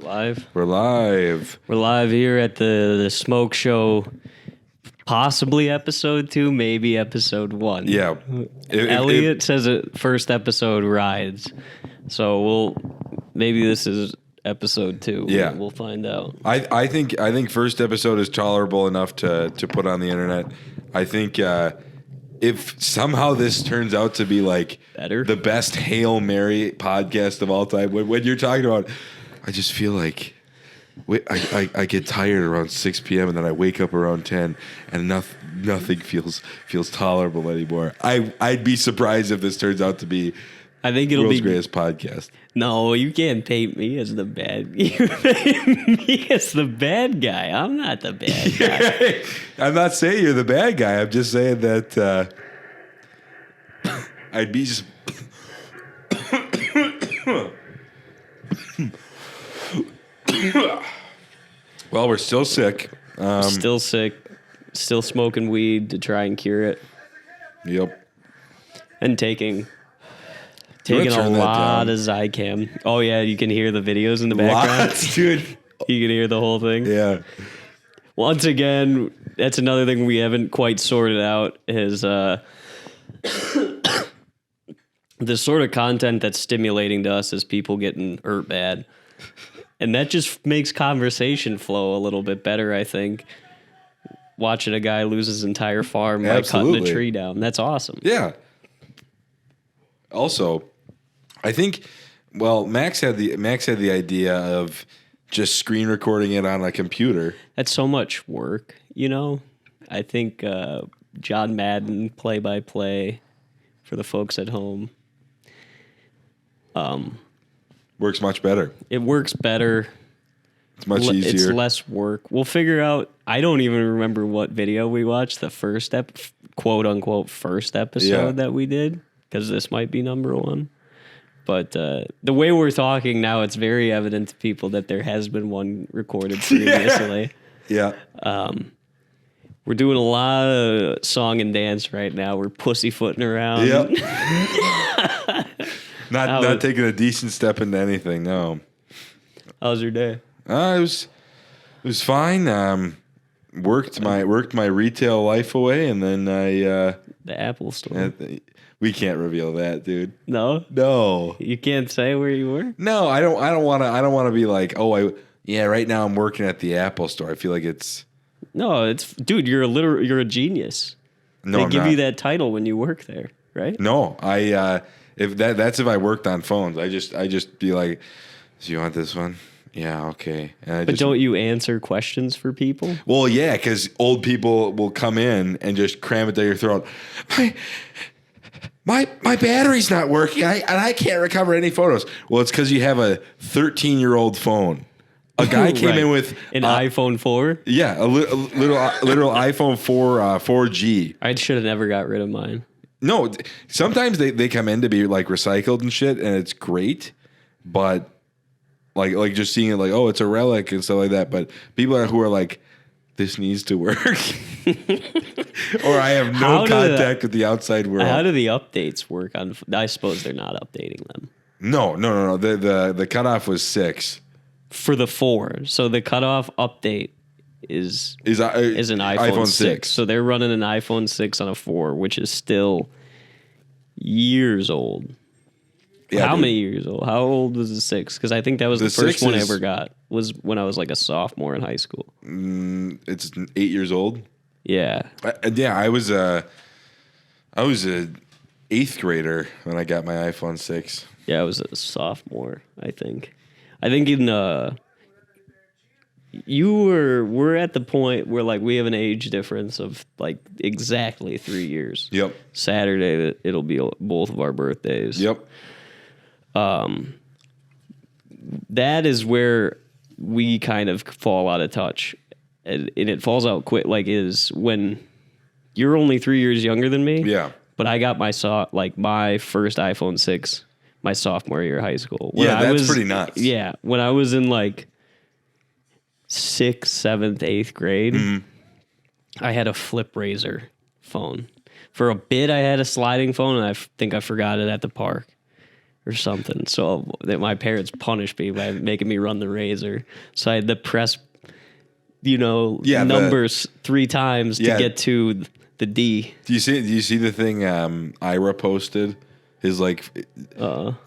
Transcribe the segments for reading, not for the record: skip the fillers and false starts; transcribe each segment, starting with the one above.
Live. We're live. We're live here at the Smoke Show. Possibly episode 2, maybe episode 1. Yeah. Elliot says it first episode rides. So maybe this is episode 2. Yeah. We'll find out. I think first episode is tolerable enough to put on the internet. I think if somehow this turns out to be like Better? the best Hail Mary podcast of all time, when you're talking about, I just feel like I get tired around 6 p.m. and then I wake up around 10 and nothing feels tolerable anymore. I'd be surprised if this turns out to be I think it'll world's be greatest podcast. No, you can't paint me as the bad. You paint me as the bad guy. I'm not the bad guy. I'm not saying you're the bad guy. I'm just saying that I'd be just. Well, we're still sick. Still sick. Still smoking weed to try and cure it. Yep. And taking wanna a turn that lot down? of Zycam. Oh yeah, you can hear the videos in the background. Lots, dude. You can hear the whole thing. Yeah. Once again, that's another thing we haven't quite sorted out is the sort of content that's stimulating to us is people getting hurt bad. And that just makes conversation flow a little bit better, I think. Watching a guy lose his entire farm by cutting Absolutely. a tree down. That's awesome. Yeah. Also, I think, well, Max had the idea of just screen recording it on a computer. That's so much work, you know? I think John Madden play-by-play for the folks at home. Works much better. It works better. It's much easier. It's less work. We'll figure out. I don't even remember what video we watched, the first quote-unquote first episode that we did, because this might be number 1. But the way we're talking now, it's very evident to people that there has been one recorded previously. Yeah. We're doing a lot of song and dance right now. We're pussyfooting around. Yep. Not taking a decent step into anything. No. How's your day? It was fine. Worked my retail life away, and then The Apple Store. we can't reveal that, dude. No, No. you can't say where you were. No, I don't want to be like, right now I'm working at the Apple Store. I feel like it's No, dude. You're a genius. no. They I'm give not. you that title when you work there, right? No, that's if I worked on phones. I just be like, so you want this one? Yeah, okay. And But don't you answer questions for people? Well, yeah, because old people will come in and just cram it down your throat. My battery's not working, and I can't recover any photos. Well, it's because you have a 13-year-old phone. A guy came Right. in with An iPhone 4. yeah, a literal iPhone 4G. I should have never got rid of mine. No, sometimes they come in to be like recycled and shit, and it's great, but like just seeing it like, oh, it's a relic and stuff like that. But people who are like, this needs to work, or I have no contact with the outside world. How do the updates work on? I suppose they're not updating them No. The cutoff was 6. for the 4. So the cutoff update is Is an iPhone 6. So they're running an iPhone 6 on a 4, which is still years old. Yeah, How dude. many years old? How old was the 6? Because I think that was the first 6 one I is- ever got. Was when I was like a sophomore in high school. It's 8 years old. Yeah. I was a 8th grader when I got my iPhone 6. Yeah, I was a sophomore, I think. I think we're at the point where like we have an age difference of like exactly 3 years. Yep. Saturday, it'll be both of our birthdays. Yep. That is where we kind of fall out of touch. And it falls out quick, like is when you're only 3 years younger than me. Yeah. But I got my first iPhone 6 my sophomore year of high school. That's pretty nuts. Yeah. When I was in like 6th, 7th, 8th grade, I had a Flip Razor phone. For a bit, I had a sliding phone, and I think I forgot it at the park. or something. So that my parents punished me by making me run the razor. So I had to press, numbers 3 times to get to the D. Do you see the thing Ira posted? Is like,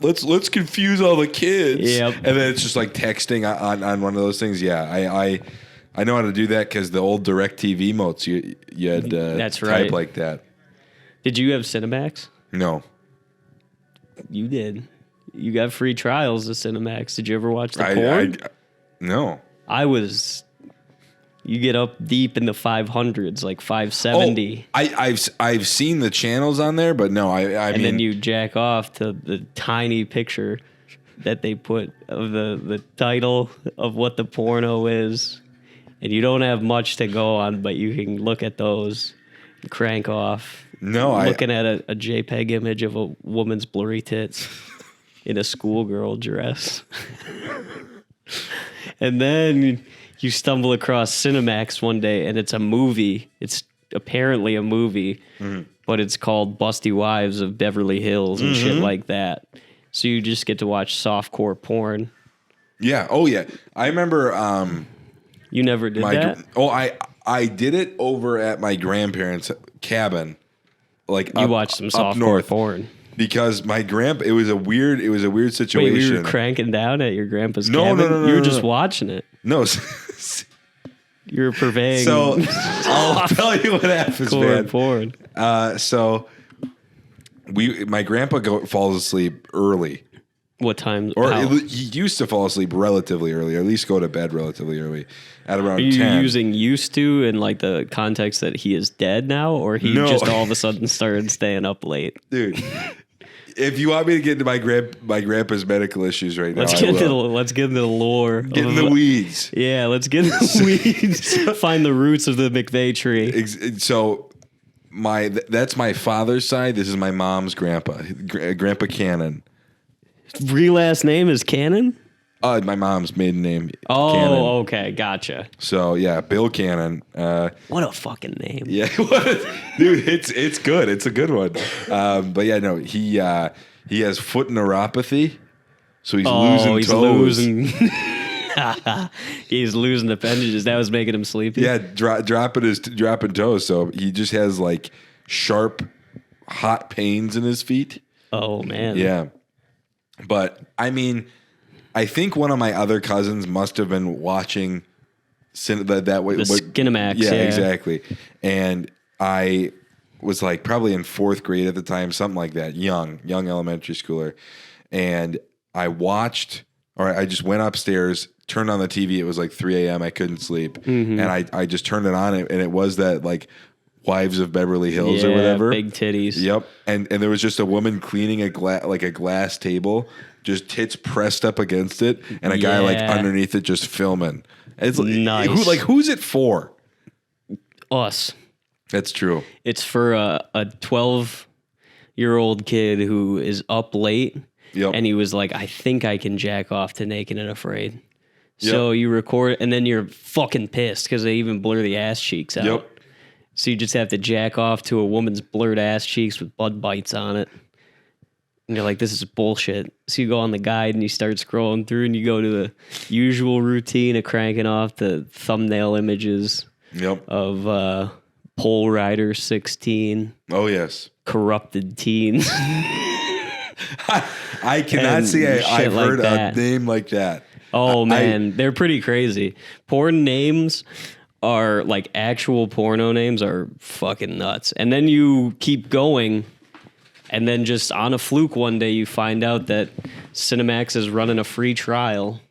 let's confuse all the kids. Yep. And then it's just like texting on one of those things. Yeah, I know how to do that because the old DirecTV modes you had That's type right. like that. Did you have Cinemax? No. You did. You got free trials of Cinemax. Did you ever watch the porn? No. You get up deep in the 500s, like 570. I've seen the channels on there, but no, I mean, then you jack off to the tiny picture that they put of the title of what the porno is. And you don't have much to go on, but you can look at those and crank off. No, looking at a JPEG image of a woman's blurry tits in a schoolgirl dress. And then you stumble across Cinemax one day, and it's a movie. It's apparently a movie, but it's called Busty Wives of Beverly Hills and shit like that. So you just get to watch softcore porn. Yeah. Oh, yeah. I remember. You never did that? I did it over at my grandparents' cabin. Like you watched some softcore porn because my grandpa. It was a weird situation. Wait, you were cranking down at your grandpa's cabin? No. You were just watching it. No. You were purveying. So I'll tell you what happens, man. Porn. So my grandpa falls asleep early. What time? Or he used to fall asleep relatively early, or at least go to bed relatively early, at around 10. Are you using used to in like the context that he is dead now, or he just all of a sudden started staying up late? Dude, if you want me to get into my grandpa's medical issues right now, let's get into the lore. Get in the weeds. Yeah, let's get in the weeds. Find the roots of the McVeigh tree. So that's my father's side. This is my mom's grandpa, Grandpa Cannon. Real last name is Cannon? My mom's maiden name. Oh, Cannon. okay, gotcha. So yeah, Bill Cannon. What a fucking name. Yeah, dude, it's good. It's a good one. But yeah, no, he has foot neuropathy, so he's losing toes. He's losing appendages. That was making him sleepy. Yeah, dropping toes. So he just has like sharp, hot pains in his feet. Oh man. Yeah. But I mean, I think one of my other cousins must have been watching that way. The Skinemax. Yeah, exactly. And I was like probably in 4th grade at the time, something like that, young elementary schooler. And I just went upstairs, turned on the TV. It was like 3 a.m. I couldn't sleep. Mm-hmm. And I just turned it on, and it was that like Wives of Beverly Hills or whatever. Big titties. Yep. And there was just a woman cleaning a glass table, just tits pressed up against it, and a guy like underneath it just filming. It's nice. Who's it for? Us. That's true. It's for a 12-year-old kid who is up late, and he was like, I think I can jack off to Naked and Afraid. So you record, and then you're fucking pissed because they even blur the ass cheeks out. Yep. So you just have to jack off to a woman's blurred ass cheeks with bud bites on it. And you're like, this is bullshit. So you go on the guide and you start scrolling through, and you go to the usual routine of cranking off the thumbnail images of Pole Rider 16. Oh, yes. Corrupted teens. I cannot say I've heard a name like that. Oh, man. They're pretty crazy. Porn names are like actual porno names are fucking nuts. And then you keep going, and then just on a fluke one day you find out that Cinemax is running a free trial,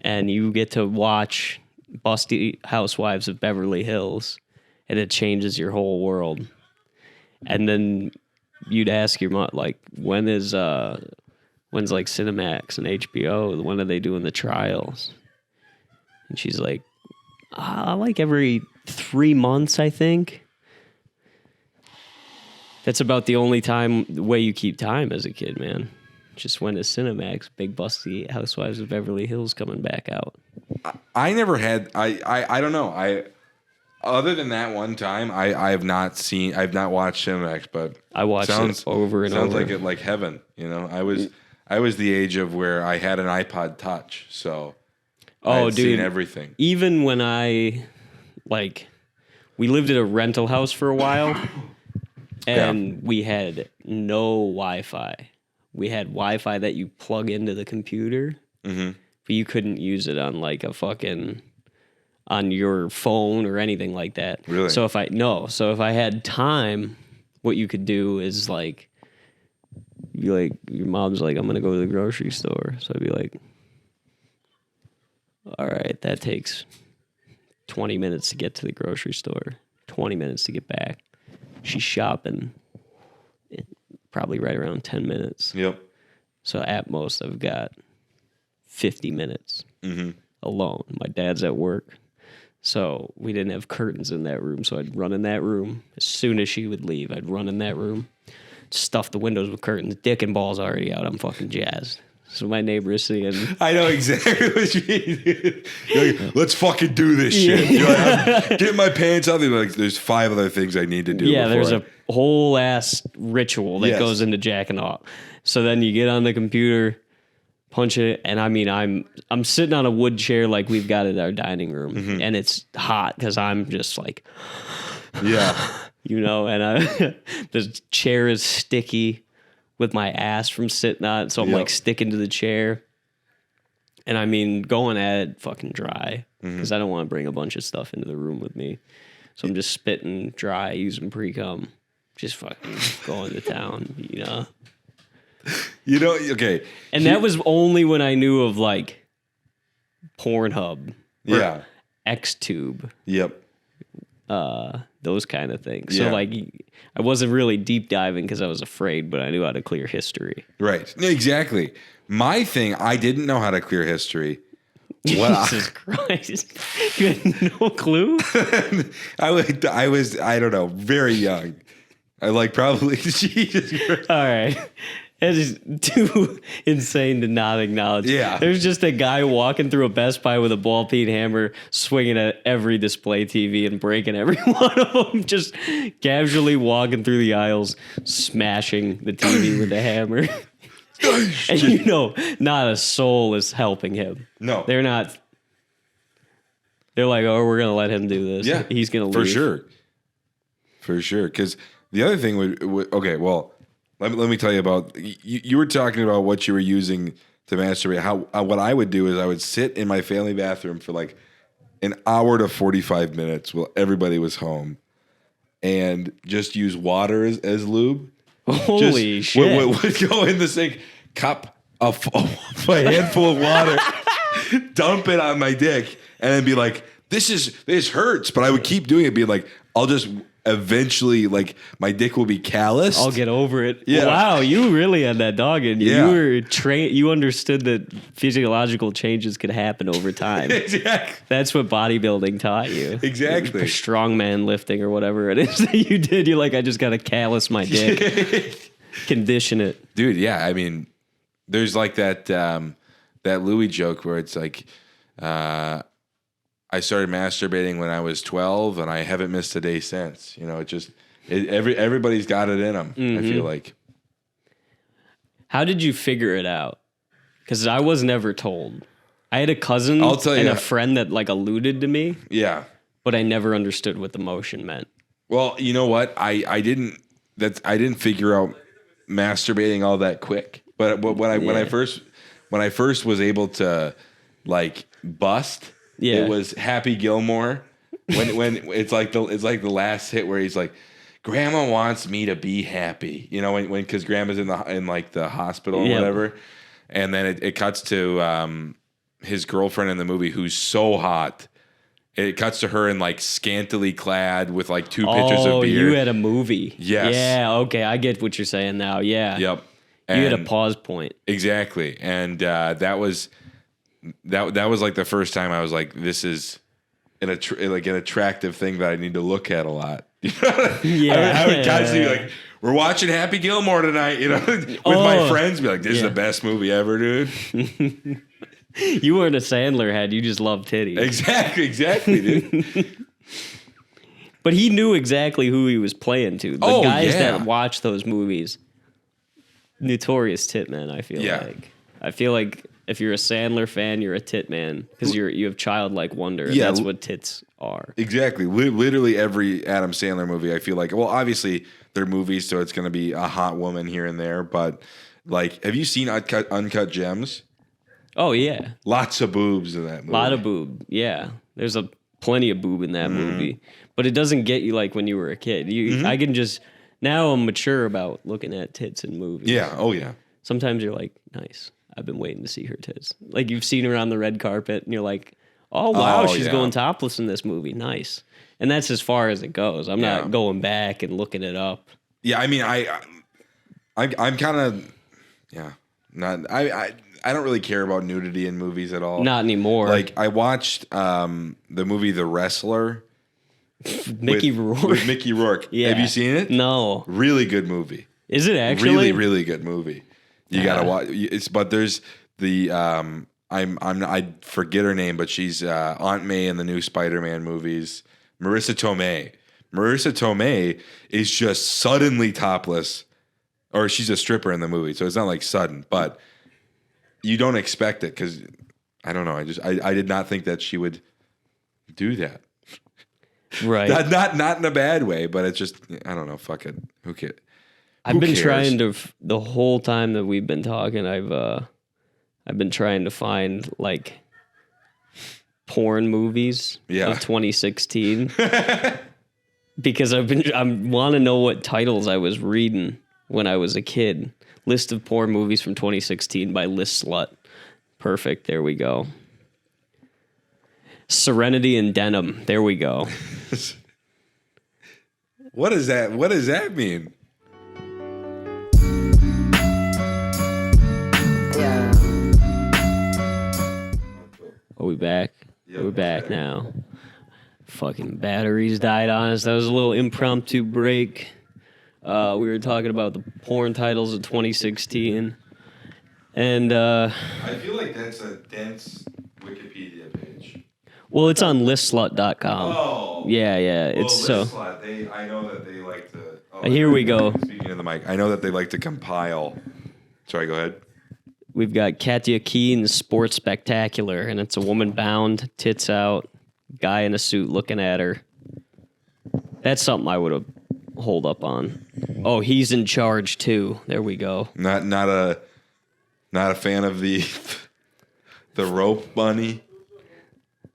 and you get to watch Busty Housewives of Beverly Hills, and it changes your whole world. And then you'd ask your mom, like, when's like Cinemax and HBO, when are they doing the trials? And she's like, like every 3 months, I think. That's about the only way you keep time as a kid, man. Just when is Cinemax, Big Busty Housewives of Beverly Hills coming back out? I never had. I don't know. other than that one time, I've not watched Cinemax, but I watched it over and sounds over. like it like heaven. You know, I was the age of where I had an iPod Touch, so I've seen everything. Even when we lived at a rental house for a while, and we had no Wi-Fi. We had Wi-Fi that you plug into the computer, but you couldn't use it on like a fucking on your phone or anything like that. Really? So if I had time, what you could do is like, your mom's like, I'm gonna go to the grocery store. So I'd be like, all right, that takes 20 minutes to get to the grocery store, 20 minutes to get back. She's shopping probably right around 10 minutes. Yep. So at most I've got 50 minutes alone. My dad's at work. So we didn't have curtains in that room. So I'd run in that room. As soon as she would leave, I'd run in that room, stuff the windows with curtains. Dick and ball's already out. I'm fucking jazzed. So my neighbor is singing. I know exactly what you mean. You're like, let's fucking do this shit. You're like, get my pants out. They're like, there's 5 other things I need to do. Yeah, there's a whole ass ritual that Yes. goes into jacking off. So then you get on the computer, punch it, and I mean, I'm sitting on a wood chair like we've got at our dining room, and it's hot because I'm just like, Yeah. you know, and the chair is sticky with my ass from sitting on it, so I'm like sticking to the chair. And I mean, going at it fucking dry because I don't want to bring a bunch of stuff into the room with me. So I'm just spitting dry, using pre-cum, just fucking going to town, you know? You know, okay. And that was only when I knew of like Pornhub, Yeah. Xtube, Yep. those kind of things. Yeah. So like, I wasn't really deep diving because I was afraid, but I knew how to clear history. Right. Exactly. My thing, I didn't know how to clear history. What Jesus Christ. You had no clue? I was, I don't know, very young. I like probably, Jesus Christ. All right. That is too insane to not acknowledge. Yeah. There's just a guy walking through a Best Buy with a ball-peen hammer, swinging at every display TV and breaking every one of them, just casually walking through the aisles, smashing the TV with a hammer. And you know, not a soul is helping him. No. They're not. They're like, oh, we're going to let him do this. Yeah. He's going to For leave. sure. For sure. Because the other thing would, okay, well, let me tell you about, you were talking about what you were using to masturbate. How what I would do is I would sit in my family bathroom for like an hour to 45 minutes while everybody was home and just use water as lube. Holy Just shit. would go in the sink, cup a handful of water, dump it on my dick, and then be like, this hurts. But I would keep doing it, being like, I'll just eventually, like, my dick will be calloused. I'll get over it. Yeah. Wow, you really had that dog in you. Yeah. You were trained. You understood that physiological changes could happen over time. Exactly. That's what bodybuilding taught you. Exactly. Strongman lifting or whatever it is that you did. You're like, I just got to callus my dick, condition it. Dude, yeah. I mean, there's like that Louis joke where it's like, I started masturbating when I was 12, and I haven't missed a day since. You know, everybody's got it in them. I feel like. How did you figure it out? Because I was never told. I had a cousin I'll tell and you. a friend that like alluded to me, Yeah. but I never understood what the motion meant. Well, you know what? I didn't figure out masturbating all that quick. But when I first was able to like bust. Yeah. It was Happy Gilmore when it's like the last hit where he's like, Grandma wants me to be happy, you know, when because Grandma's in the hospital or whatever, and then it cuts to his girlfriend in the movie who's so hot. It cuts to her in like scantily clad with like 2 pitchers of beer. You had a movie. Yes. Yeah. Okay, I get what you're saying now. Yeah. Yep. You had a And- pause point. Exactly, and that was like the first time I was like, this is an attractive thing that I need to look at a lot. Yeah. I would constantly be like, we're watching Happy Gilmore tonight, you know, with my friends, be like, this is the best movie ever, dude. You weren't a Sandler head. You just loved titties. Exactly, dude. But he knew exactly who he was playing to. The guys that watch those movies, notorious tit man, I feel like. I feel like if you're a Sandler fan, you're a tit man because you have childlike wonder. And that's what tits are. Exactly. Literally every Adam Sandler movie, I feel like. Well, obviously they're movies, so it's going to be a hot woman here and there. But like, have you seen Uncut Gems? Oh yeah, lots of boobs in that movie. A lot of boob. Yeah, there's plenty of boob in that movie, but it doesn't get you like when you were a kid. I can just now I'm mature about looking at tits in movies. Yeah. Oh yeah. Sometimes you're like, nice. I've been waiting to see her tits. Like you've seen her on the red carpet, and you're like, oh wow, she's going topless in this movie. Nice. And that's as far as it goes. I'm not going back and looking it up. Yeah, I mean, I'm kind of not I don't really care about nudity in movies at all. Not anymore. Like I watched the movie The Wrestler. Mickey Rourke. With Mickey Rourke. Yeah. Have you seen it? No. Really good movie. Is it actually? Really, really good movie. You gotta watch. But there's the I forget her name, but she's Aunt May in the new Spider-Man movies. Marissa Tomei. Marissa Tomei is just suddenly topless, or she's a stripper in the movie, so it's not like sudden, but you don't expect it because I don't know. I did not think that she would do that. Right. Not in a bad way, but it's just I don't know. Fuck it. Who cares? I've been trying to the whole time that we've been talking. I've been trying to find like porn movies of 2016 because I want to know what titles I was reading when I was a kid. List of porn movies from 2016 by List Slut. Perfect. There we go. Serenity and Denim. There we go. What is that? What does that mean? Yeah. Are we back? Yep. We're back now. Fucking batteries died on us. That was a little impromptu break. We were talking about the porn titles of 2016. And I feel like that's a dense Wikipedia page. Well, it's on listslut.com. Oh. Yeah. It's so. I know that they like to. Here we go. Speaking of the mic, I know that they like to compile. Sorry, go ahead. We've got Katya Keen's Sports Spectacular, and it's a woman bound, tits out, guy in a suit looking at her. That's something I would have hold up on. Oh, he's in charge too. There we go. Not a fan of the rope bunny.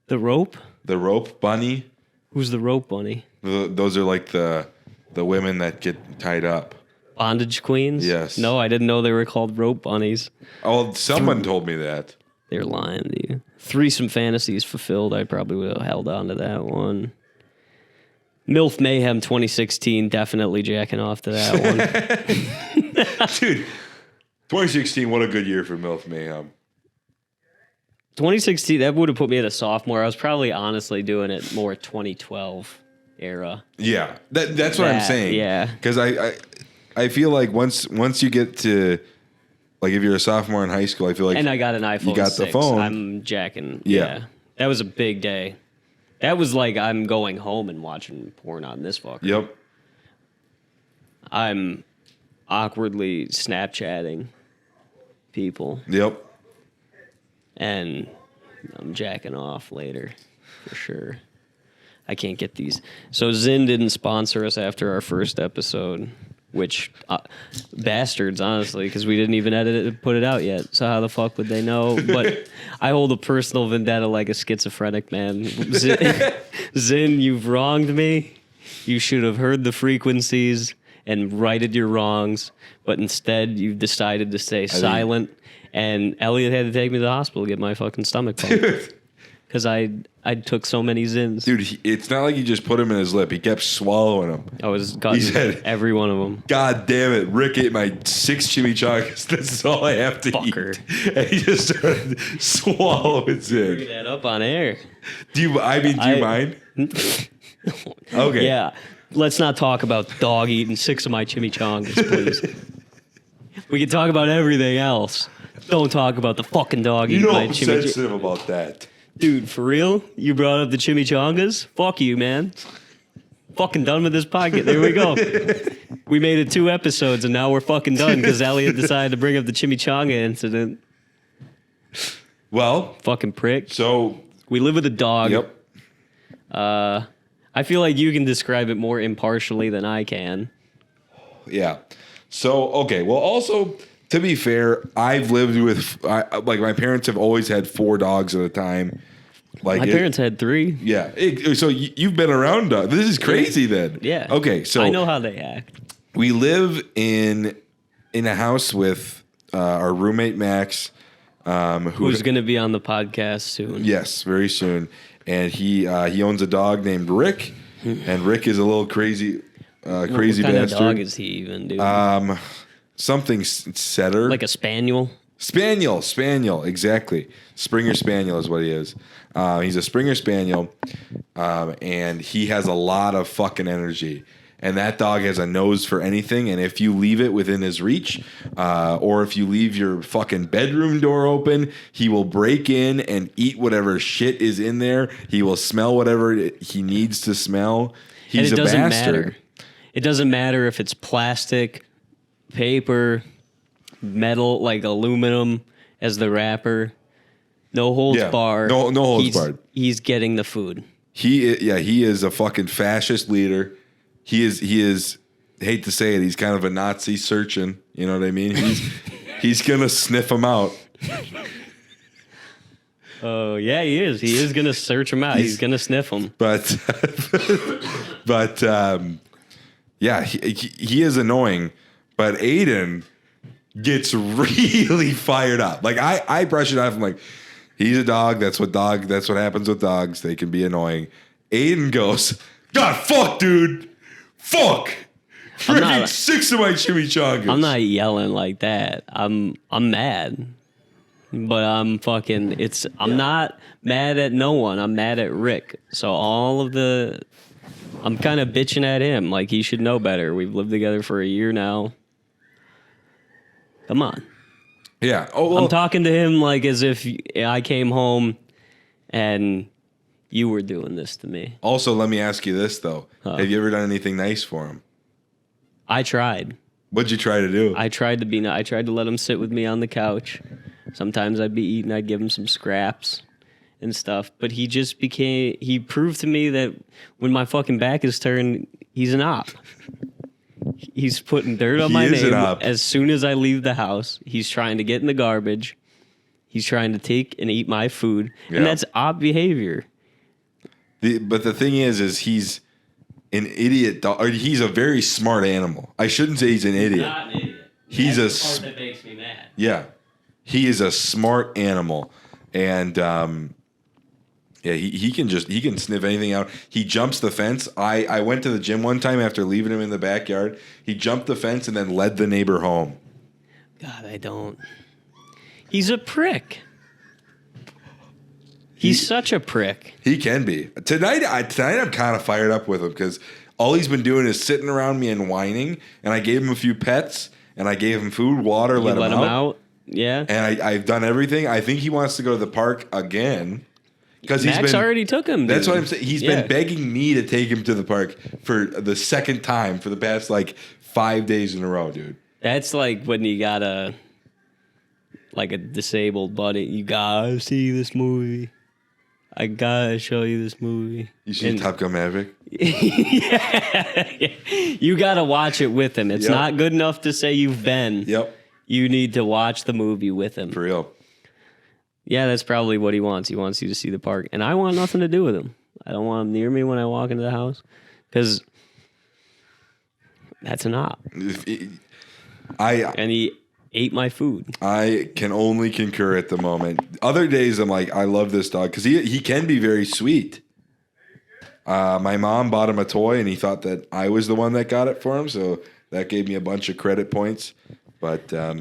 The rope? The rope bunny. Who's the rope bunny? Those are like the women that get tied up. Bondage queens? Yes. No, I didn't know they were called rope bunnies. Oh, someone told me that. They're lying to you. Threesome fantasies fulfilled. I probably would have held on to that one. MILF Mayhem 2016. Definitely jacking off to that one. Dude, 2016, what a good year for MILF Mayhem. 2016, that would have put me at a sophomore. I was probably honestly doing it more 2012 era. Yeah, that's what I'm saying. Yeah. Because I feel like once you get to, like if you're a sophomore in high school, I feel like... And I got an iPhone You got 6. the phone. I'm jacking. Yeah. That was a big day. That was like I'm going home and watching porn on this fucker. Yep. I'm awkwardly Snapchatting people. Yep. And I'm jacking off later, for sure. I can't get these. So Zyn didn't sponsor us after our first episode, which bastards, honestly, because we didn't even edit it and put it out yet. So how the fuck would they know? But I hold a personal vendetta like a schizophrenic man. Zyn, you've wronged me. You should have heard the frequencies and righted your wrongs, but instead you've decided to stay silent. And Elliot had to take me to the hospital to get my fucking stomach pumped. Because I took so many Zyns. Dude, it's not like he just put them in his lip. He kept swallowing them. I was cutting every one of them. God damn it. Rick ate my 6 chimichangas. This is all I have to eat. And he just started swallowing Zyn. Bring that up on air. Do you mind? Okay. Yeah. Let's not talk about dog eating 6 of my chimichangas, please. We can talk about everything else. Don't talk about the fucking dog eating my chimichangas. You know I'm sensitive about that. Dude, for real? You brought up the chimichangas? Fuck you, man. Fucking done with this podcast. There we go. We made it 2 episodes, and now we're fucking done because Elliot decided to bring up the chimichanga incident. Well, Fucking prick. so We live with a dog. yep. I feel like you can describe it more impartially than I can. Yeah. So, okay. Well, also, to be fair, I've lived with, like, my parents have always had 4 dogs at a time. Like My parents had 3. Yeah. So you've been around dogs. This is crazy then. Yeah. Okay. So I know how they act. we live in a house with our roommate, Max, Who's going to be on the podcast soon. Yes, very soon. And he owns a dog named Rick, and Rick is a little crazy crazy what kind bastard. of dog is he even, dude? Something setter. Like a spaniel? Spaniel, exactly. Springer Spaniel is what he is. He's a Springer Spaniel, and he has a lot of fucking energy. And that dog has a nose for anything. And if you leave it within his reach, or if you leave your fucking bedroom door open, he will break in and eat whatever shit is in there. He will smell whatever he needs to smell. He's And it a doesn't bastard. matter. It doesn't matter if it's plastic, paper, metal, like aluminum as the wrapper. No holds Yeah. barred. No holds barred. He's getting the food. He is a fucking fascist leader. He is. Hate to say it, he's kind of a Nazi searching. You know what I mean? He's gonna sniff him out. Oh yeah, he is. He is gonna search him out. He's gonna sniff him. But yeah, he is annoying. But Aiden gets really fired up. Like I brush it off. I'm like, he's a dog. That's what happens with dogs. They can be annoying. Aiden goes, God, fuck, dude. Fuck. Freaking 6 of my chimichangas. I'm not yelling like that. I'm mad. But I'm not mad at no one. I'm mad at Rick. So I'm kind of bitching at him like he should know better. We've lived together for a year now. Come on. Yeah. Oh, well, I'm talking to him like as if I came home and you were doing this to me. also, let me ask you this though: have you ever done anything nice for him? I tried. What'd you try to do? I tried to let him sit with me on the couch. Sometimes I'd be eating, I'd give him some scraps and stuff. But he proved to me that when my fucking back is turned, he's an op. He's putting dirt on my name as soon as I leave the house. He's trying to get in the garbage. He's trying to take and eat my food. Yeah. And that's op behavior. But the thing is he's an idiot dog. Or he's a very smart animal. I shouldn't say he's an idiot. Not an idiot. He's That's the part that makes me mad. Yeah. He is a smart animal. And yeah, he can sniff anything out. He jumps the fence. I went to the gym one time after leaving him in the backyard. He jumped the fence and then led the neighbor home. God, I don't. He's a prick. He's such a prick. He can be. Tonight I'm kind of fired up with him because all he's been doing is sitting around me and whining. And I gave him a few pets and I gave him food, water, let him out. Yeah. And I've done everything. I think he wants to go to the park again. Because Max already took him. That's dude. what I'm saying. He's been begging me to take him to the park for the second time for the past 5 days in a row, dude. That's like when you got a disabled buddy. You gotta see this movie. I gotta show you this movie. You see Top Gun Maverick? Yeah. You gotta watch it with him. It's not good enough to say you've been. Yep. You need to watch the movie with him. For real. Yeah, that's probably what he wants. He wants you to see the park. And I want nothing to do with him. I don't want him near me when I walk into the house. Because that's an op. And he ate my food. I can only concur at the moment. Other days I'm like, I love this dog because he can be very sweet. My mom bought him a toy and he thought that I was the one that got it for him, so that gave me a bunch of credit points. But I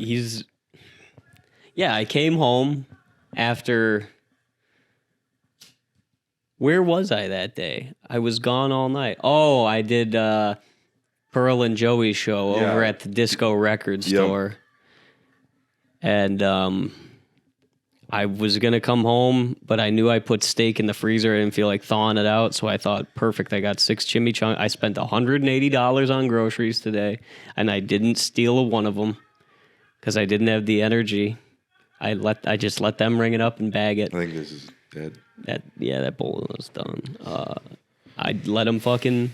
came home after. Where was I that day? I was gone all night. Oh, I did Pearl and Joey's show over at the Disco Record store. And I was going to come home, but I knew I put steak in the freezer. I didn't feel like thawing it out. So I thought, perfect. I got 6 chimichanga. I spent $180 on groceries today, and I didn't steal one of them because I didn't have the energy. I just let them ring it up and bag it. I think this is dead. That bowl was done. I let them fucking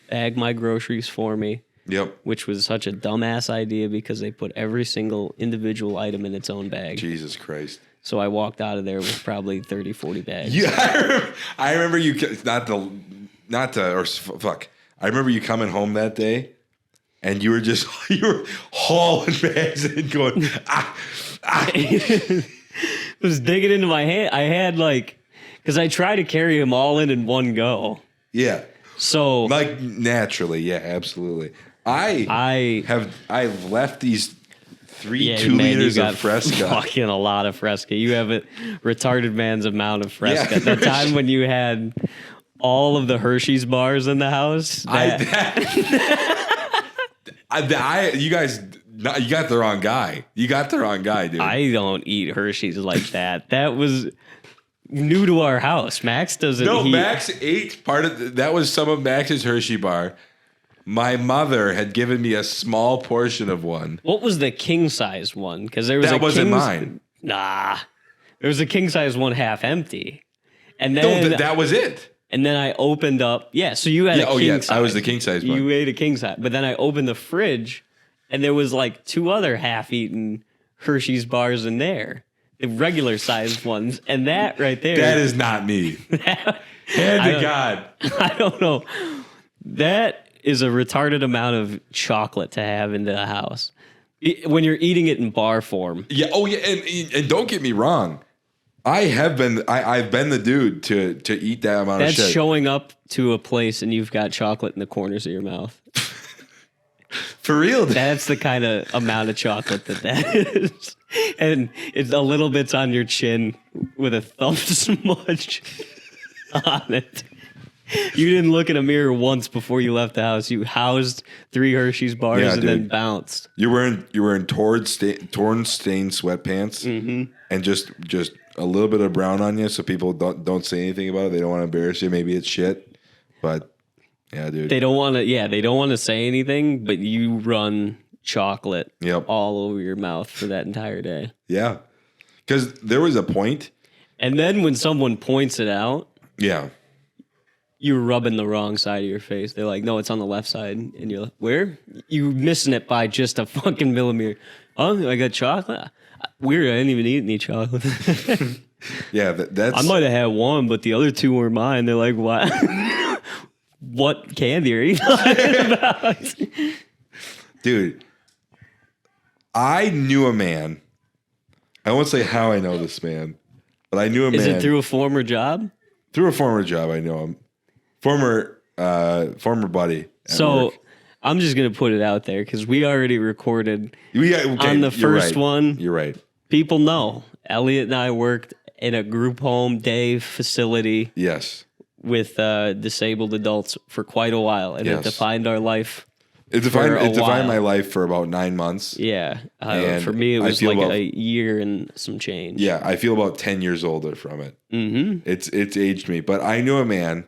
bag my groceries for me. Yep. Which was such a dumbass idea because they put every single individual item in its own bag. Jesus Christ. So I walked out of there with probably 30, 40 bags. Yeah, I remember you, fuck. I remember you coming home that day and you were hauling bags and going, I was digging into my hand. I had because I tried to carry them all in one go. Yeah. So. Like naturally, yeah, absolutely. I've left these 2 liters of Fresca. Fucking a lot of Fresca. You have a retarded man's amount of Fresca. Yeah. The time when you had all of the Hershey's bars in the house. You guys, you got the wrong guy. You got the wrong guy, dude. I don't eat Hershey's like that. That was new to our house. Max doesn't. No, Max ate that was some of Max's Hershey bar. My mother had given me a small portion of one. What was the king size one? Because there was that wasn't mine. Nah, there was a king size one half empty, and then that was it. And then I opened up. Yeah, so you had a king size. I was the king size one. You ate a king size, but then I opened the fridge, and there was 2 other half-eaten Hershey's bars in there, the regular sized ones, and that right there. That is not me. Hand to God. I don't know. That is a retarded amount of chocolate to have in the house when you're eating it in bar form. Yeah. Oh yeah. And don't get me wrong. I've been the dude to eat that amount of shit. That's showing up to a place and you've got chocolate in the corners of your mouth. For real. That's the kind of amount of chocolate that is. And it's a little bit's on your chin with a thumb smudge on it. You didn't look in a mirror once before you left the house. You housed 3 Hershey's bars and then bounced. You're wearing torn stained sweatpants and just a little bit of brown on you, so people don't say anything about it. They don't want to embarrass you. Maybe it's shit, but yeah, dude. They don't want to. Yeah, they don't want to say anything, but you run chocolate all over your mouth for that entire day. Yeah, because there was a point, and then when someone points it out, yeah. You're rubbing the wrong side of your face. They're like, no, it's on the left side. And you're like, where? You missing it by just a fucking millimeter. Oh, I got chocolate? Weird, I didn't even eat any chocolate. Yeah, that's... I might have had one, but the other 2 were mine. They're like, what? What candy are you talking about? Dude, I knew a man. I won't say how I know this man, but I knew a man. Is it through a former job? Through a former job, I know him. Former buddy. So work. I'm just gonna put it out there because we already recorded on the first one. You're right. People know Elliot and I worked in a group home day facility. Yes. With disabled adults for quite a while, and it defined our life. It defined my life for about 9 months. Yeah, for me it was like a year and some change. Yeah, I feel about 10 years older from it. Mm-hmm. It's aged me, but I knew a man.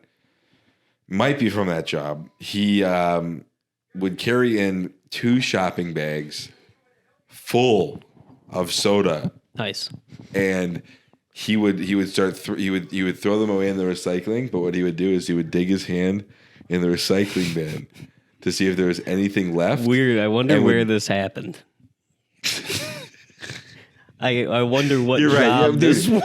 Might be from that job. He would carry in 2 shopping bags full of soda. Nice. And he would he would throw them away in the recycling. But what he would do is he would dig his hand in the recycling bin to see if there was anything left. Weird. I wonder where this happened. I wonder what job this was.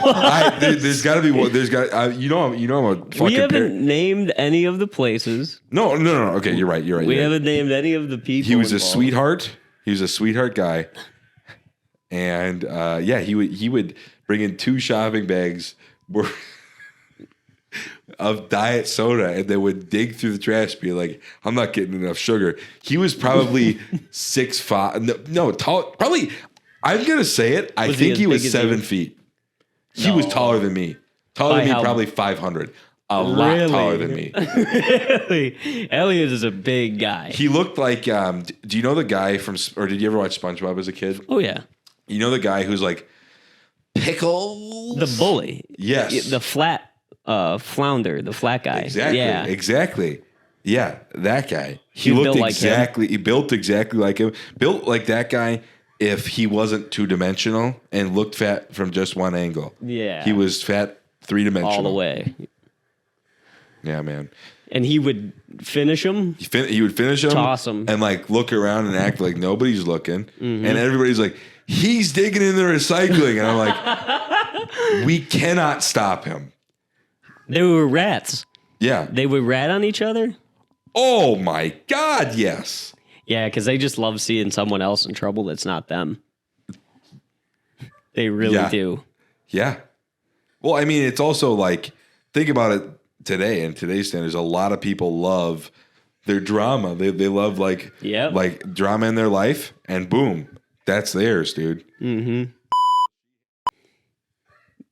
There's got to be one. There's got you know I'm a fucking. We haven't named any of the places. No. Okay, you're right. We haven't named any of the people. He was involved. a sweetheart. He was a sweetheart guy, and he would bring in 2 shopping bags of diet soda, and they would dig through the trash, be like, "I'm not getting enough sugar." He was probably 6'5". No, tall. Probably. I'm gonna say it. I think he was 7 feet. He was taller than me. Taller than me, probably 500. A lot taller than me. Really? Elliot is a big guy. He looked like. Do you know the guy from? Or did you ever watch SpongeBob as a kid? Oh yeah. You know the guy who's like Pickles. The bully. Yes. The flat flounder, the flat guy. Exactly. Yeah. Exactly. Yeah, that guy. He He looked built like exactly. He built exactly like him. Built like that guy. If he wasn't 2-dimensional and looked fat from just one angle. Yeah. He was fat 3-dimensional. All the way. Yeah, man. And he would finish him. He would finish him, Toss him. and like look around and act like nobody's looking, and everybody's like, "He's digging in the recycling," and I'm like, "We cannot stop him." They were rats. Yeah. They would rat on each other. Oh my God, yes. Yeah, because they just love seeing someone else in trouble that's not them. They really Yeah. do. Yeah. Well, I mean, it's also like, think about it today, in today's standards, a lot of people love their drama. They love like drama in their life, and boom, that's theirs, dude. Mm-hmm.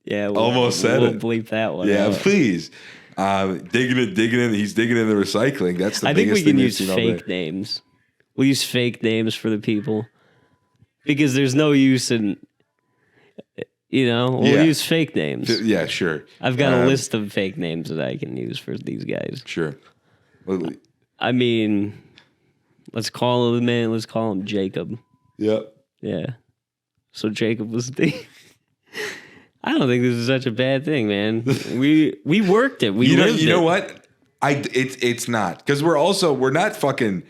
Yeah, Almost said we'll it. bleep that one. Yeah, out. please. Digging in. He's digging in the recycling. That's the I think biggest we can thing use we've seen all day. fake names. We'll use fake names for the people because there's no use in, we'll Yeah. use fake names. Yeah, sure. I've got a list of fake names that I can use for these guys. Sure. Well, I mean, let's call him Jacob. yep. Yeah. So Jacob was the. I don't think this is such a bad thing, man. We worked it. We lived it. You know what? It's not, because we're not fucking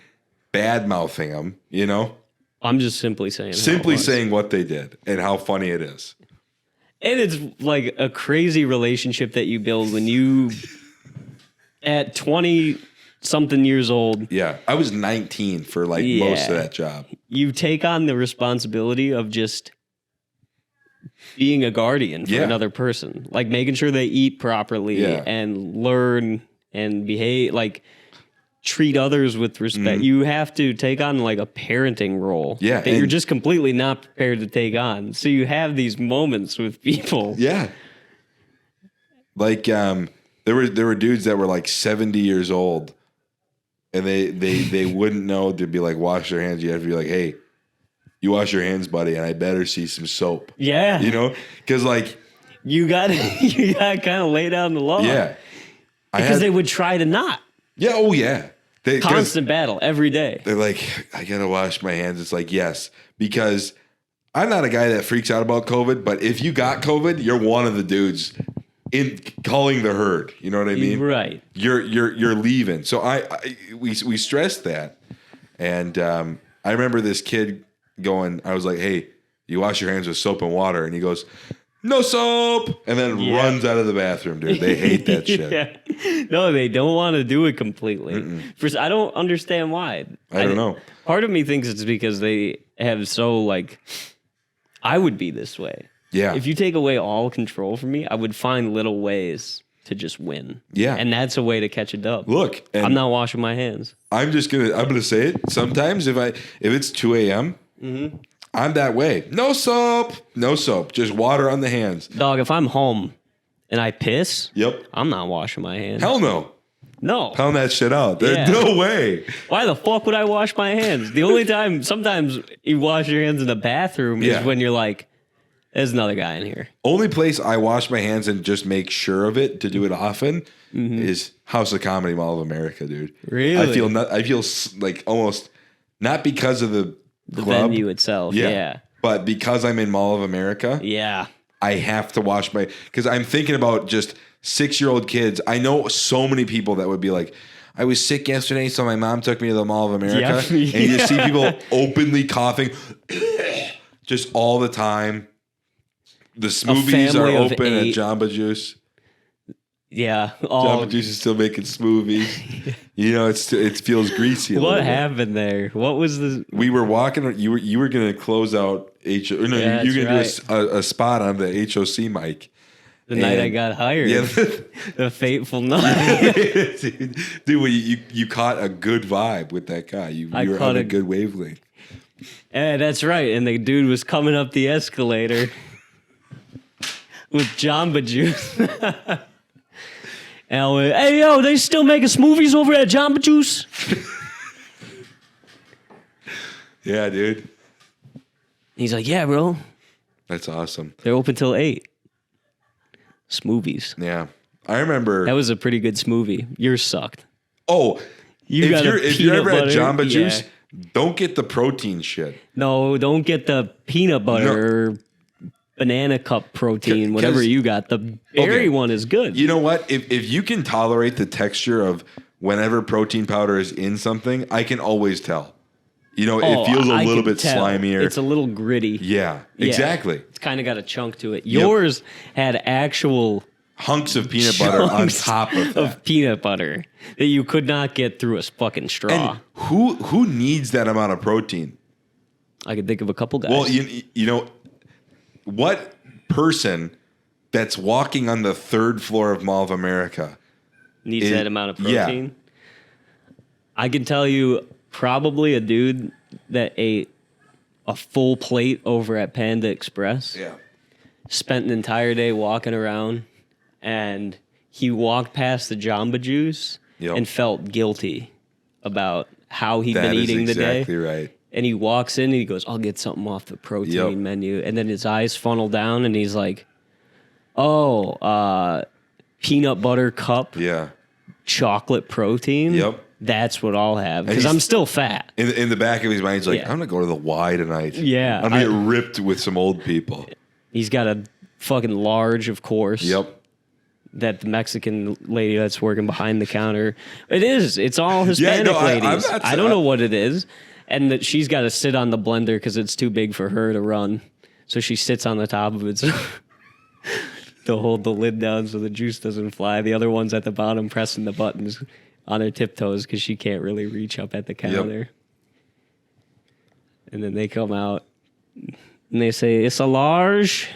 bad mouthing them. You know, I'm just simply saying. how it was. saying what they did and how funny it is. And it's like a crazy relationship that you build when you, at 20 something years old, Yeah, I was 19 for like most of that job. you take on the responsibility of just being a guardian for Yeah. another person, like making sure they eat properly Yeah. and learn and behave, like treat others with respect. You have to take on like a parenting role Yeah, that you're and- just completely not prepared to take on. So you have these moments with people. Yeah. Like there were dudes that were like 70 years old, and they wouldn't know to be like, wash their hands. You have to be like, hey, you wash your hands, buddy, and I better see some soap. Yeah. You know? Because like, You got to kind of lay down the law. yeah. Because they would try to not. Yeah, oh yeah. 'Cause Constant battle every day. they're like, I gotta wash my hands. It's like, yes, because I'm not a guy that freaks out about COVID, but if you got COVID, you're one of the dudes in calling the herd. You know what I mean? Right. You're leaving. So we stressed that, and I remember this kid going. I was like, hey, you wash your hands with soap and water, and he goes, no soap, and then runs out of the bathroom, dude. They hate that shit. Yeah. No, they don't want to do it completely. First, I don't understand why. I don't know. Part of me thinks it's because they have so like, I would be this way. Yeah. If you take away all control from me, I would find little ways to just win. Yeah. And that's a way to catch a dub. Look, and I'm not washing my hands. I'm gonna say it. Sometimes if it's 2 a.m. I'm that way. No soap. Just water on the hands. Dog, if I'm home and I piss, Yep. I'm not washing my hands. Hell no. No. Pound that shit out. There's Yeah. no way. Why the fuck would I wash my hands? The only time, sometimes you wash your hands in the bathroom Yeah. is when you're like, there's another guy in here. Only place I wash my hands and just make sure of it to do it often is House of Comedy Mall of America, dude. Really? I feel like almost not because of the club, Venue itself. Yeah. but because I'm in Mall of America. Yeah. I have to wash my, because I'm thinking about just 6-year-old kids. I know so many people that would be like, I was sick yesterday, so my mom took me to the Mall of America. Yep. And you just see people openly coughing just all the time. The smoothies are family of open at 8. Jamba Juice. Yeah. Jamba Juice is still making smoothies. You know, it feels greasy. What happened there? What was the? We were walking. You were going to close out HO. No, Yeah, you were going that's to do a spot on the HOC mic. The night I And- got hired. Yeah, The fateful night. dude, well, you caught a good vibe with that guy. You I were caught on a a- good wavelength. Yeah, that's right. And the dude was coming up the escalator with Jamba Juice. And I went, hey, yo, they still making smoothies over at Jamba Juice? Yeah, dude. He's like, yeah, bro. That's awesome. They're open till 8. Smoothies. Yeah. I remember. That was a pretty good smoothie. Yours sucked. Oh, if you're ever at Jamba Juice, yeah. don't get the protein shit. No, don't get the peanut butter or banana cup protein, whatever you got. The berry one is good. You know what? If you can tolerate the texture of whenever protein powder is in something, I can always tell. You know, it feels a little bit slimier. It's a little gritty. Yeah, exactly. It's kind of got a chunk to it. Yours had actual hunks of peanut butter on top of that. Of peanut butter that you could not get through a fucking straw. And who needs that amount of protein? I could think of a couple guys. Well, you know, what person that's walking on the 3rd floor of Mall of America needs that amount of protein? Yeah. I can tell you probably a dude that ate a full plate over at Panda Express. Yeah. Spent an entire day walking around, and he walked past the Jamba Juice and felt guilty about how he'd been eating the day. That's exactly right. And he walks in and he goes, I'll get something off the protein menu. And then his eyes funnel down and he's like, peanut butter cup. Yeah. Chocolate protein. Yep. That's what I'll have because I'm still fat. In the back of his mind, he's like, I'm going to go to the Y tonight. Yeah. I'm going to get ripped with some old people. He's got a fucking large, of course. Yep. That the Mexican lady that's working behind the counter. It's all Hispanic ladies. I don't know what it is. And that she's got to sit on the blender because it's too big for her to run. So she sits on the top of it to hold the lid down so the juice doesn't fly. The other one's at the bottom pressing the buttons on her tiptoes because she can't really reach up at the counter. Yep. And then they come out and they say, it's a large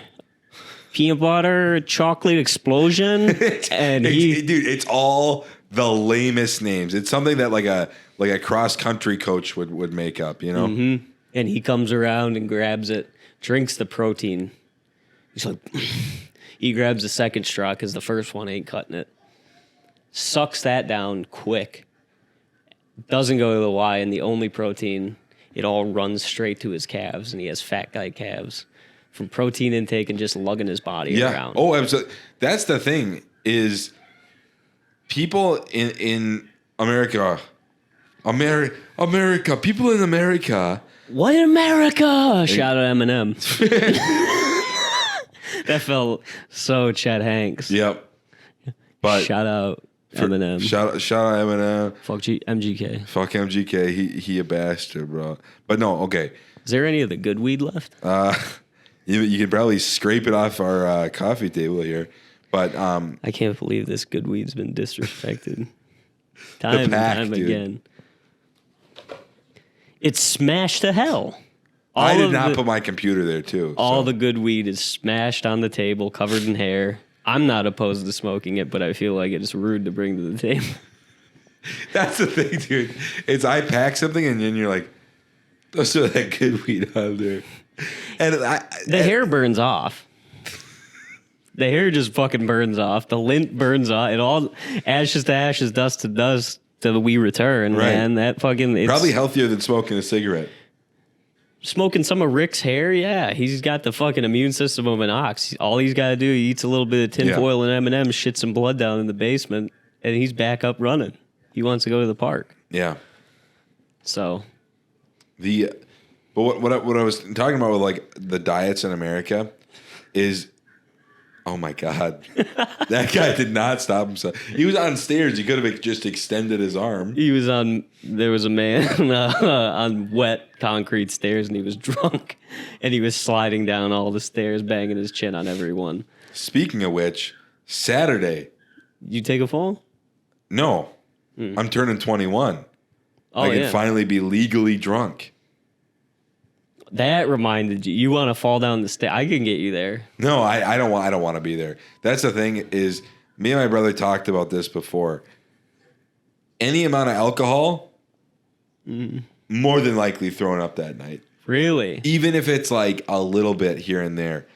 peanut butter chocolate explosion. And dude, it's all the lamest names. It's something that like a cross country coach would make up, you know? Mm-hmm. And he comes around and grabs it, drinks the protein. He's like, he grabs the second straw because the first one ain't cutting it. Sucks that down quick. Doesn't go to the Y, and the only protein, it all runs straight to his calves, and he has fat guy calves from protein intake and just lugging his body around. Oh, absolutely. That's the thing is people in America, people in America. What in America? Shout out Eminem. That felt so Chet Hanks. Yep. But shout out Eminem. Shout out Eminem. Fuck MGK. Fuck MGK. He a bastard, bro. But no, okay. Is there any of the good weed left? You can probably scrape it off our coffee table here. But I can't believe this good weed's been disrespected. Time and time again. It's smashed to hell. I did not put my computer there too. All the good weed is smashed on the table, covered in hair. I'm not opposed to smoking it, but I feel like it's rude to bring to the table. That's the thing, dude. It's I pack something and then you're like, let's throw that good weed on there. And the hair burns off. The hair just fucking burns off. The lint burns off. It all ashes to ashes, dust to dust till we return. Right. Man, that fucking it's probably healthier than smoking a cigarette. Smoking some of Rick's hair, yeah. He's got the fucking immune system of an ox. All he's got to do, he eats a little bit of tinfoil and M&M's, shits some blood down in the basement, and he's back up running. He wants to go to the park. Yeah. So. But what I was talking about with like the diets in America is, oh my God, that guy did not stop himself. He was on stairs. He could have just extended his arm. There was a man on wet concrete stairs, and he was drunk, and he was sliding down all the stairs, banging his chin on everyone. Speaking of which, Saturday. You take a fall? No. I'm turning 21. Oh, I can finally be legally drunk. That reminded you. You want to fall down the stairs? I can get you there. No, I don't want. I don't want to be there. That's the thing. Is me and my brother talked about this before. Any amount of alcohol, more than likely throwing up that night. Really? Even if it's like a little bit here and there.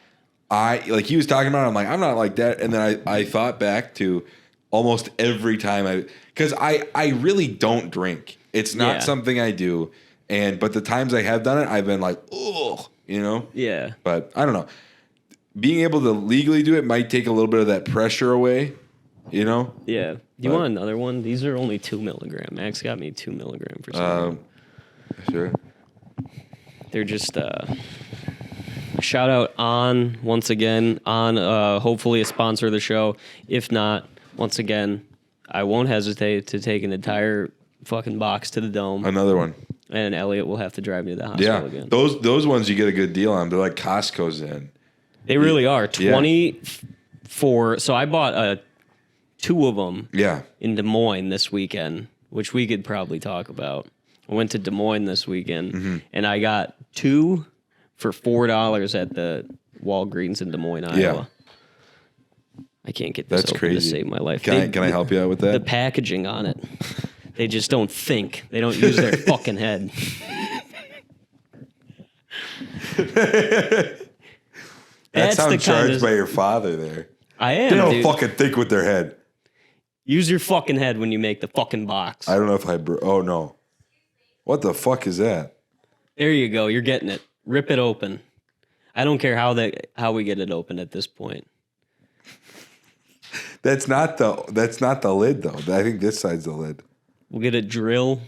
He was talking about it, I'm like, I'm not like that. And then I thought back to almost every time because I really don't drink. It's not something I do. But the times I have done it, I've been like, ugh. you know? Yeah. But I don't know. Being able to legally do it might take a little bit of that pressure away, you know? Yeah. Do you want another one? These are only 2 milligram. Max got me 2 milligram for some. Sure. They're just shout out on once again on hopefully a sponsor of the show. If not, once again, I won't hesitate to take an entire fucking box to the dome. Another one. And Elliot will have to drive me to the hospital again. Those ones you get a good deal on. They're like Costco's in. They really are. 24. So I bought 2 of them in Des Moines this weekend, which we could probably talk about. I went to Des Moines this weekend, and I got 2 for $4 at the Walgreens in Des Moines, Iowa. Yeah. I can't get this That's open crazy. to save my life. Can I help you out with that? The packaging on it. They just don't think. They don't use their fucking head. That sounds charged by your father there. I am. They don't dude. fucking think with their head. Use your fucking head when you make the fucking box. I don't know if oh no. What the fuck is that? There you go. You're getting it. Rip it open. I don't care how we get it open at this point. That's not the lid though. I think this side's the lid. We'll get a drill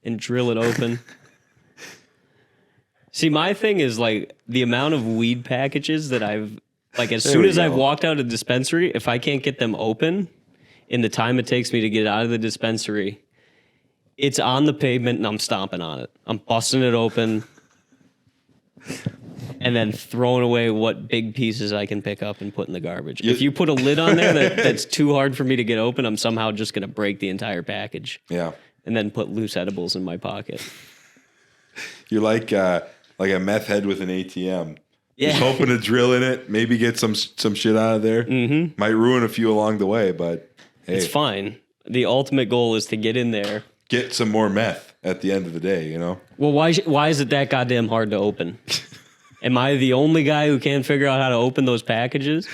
and drill it open. See, my thing is like the amount of weed packages that I've like as soon as I've walked out of the dispensary, if I can't get them open in the time it takes me to get out of the dispensary, it's on the pavement and I'm stomping on it. I'm busting it open and then throwing away what big pieces I can pick up and put in the garbage. If you put a lid on there that's too hard for me to get open, I'm somehow just going to break the entire package. Yeah. And then put loose edibles in my pocket. You're like a meth head with an ATM. Yeah. Just hoping to drill in it, maybe get some shit out of there. Mm-hmm. Might ruin a few along the way, but hey. It's fine. The ultimate goal is to get in there. Get some more meth at the end of the day, you know? Well, why is it that goddamn hard to open? Am I the only guy who can't figure out how to open those packages?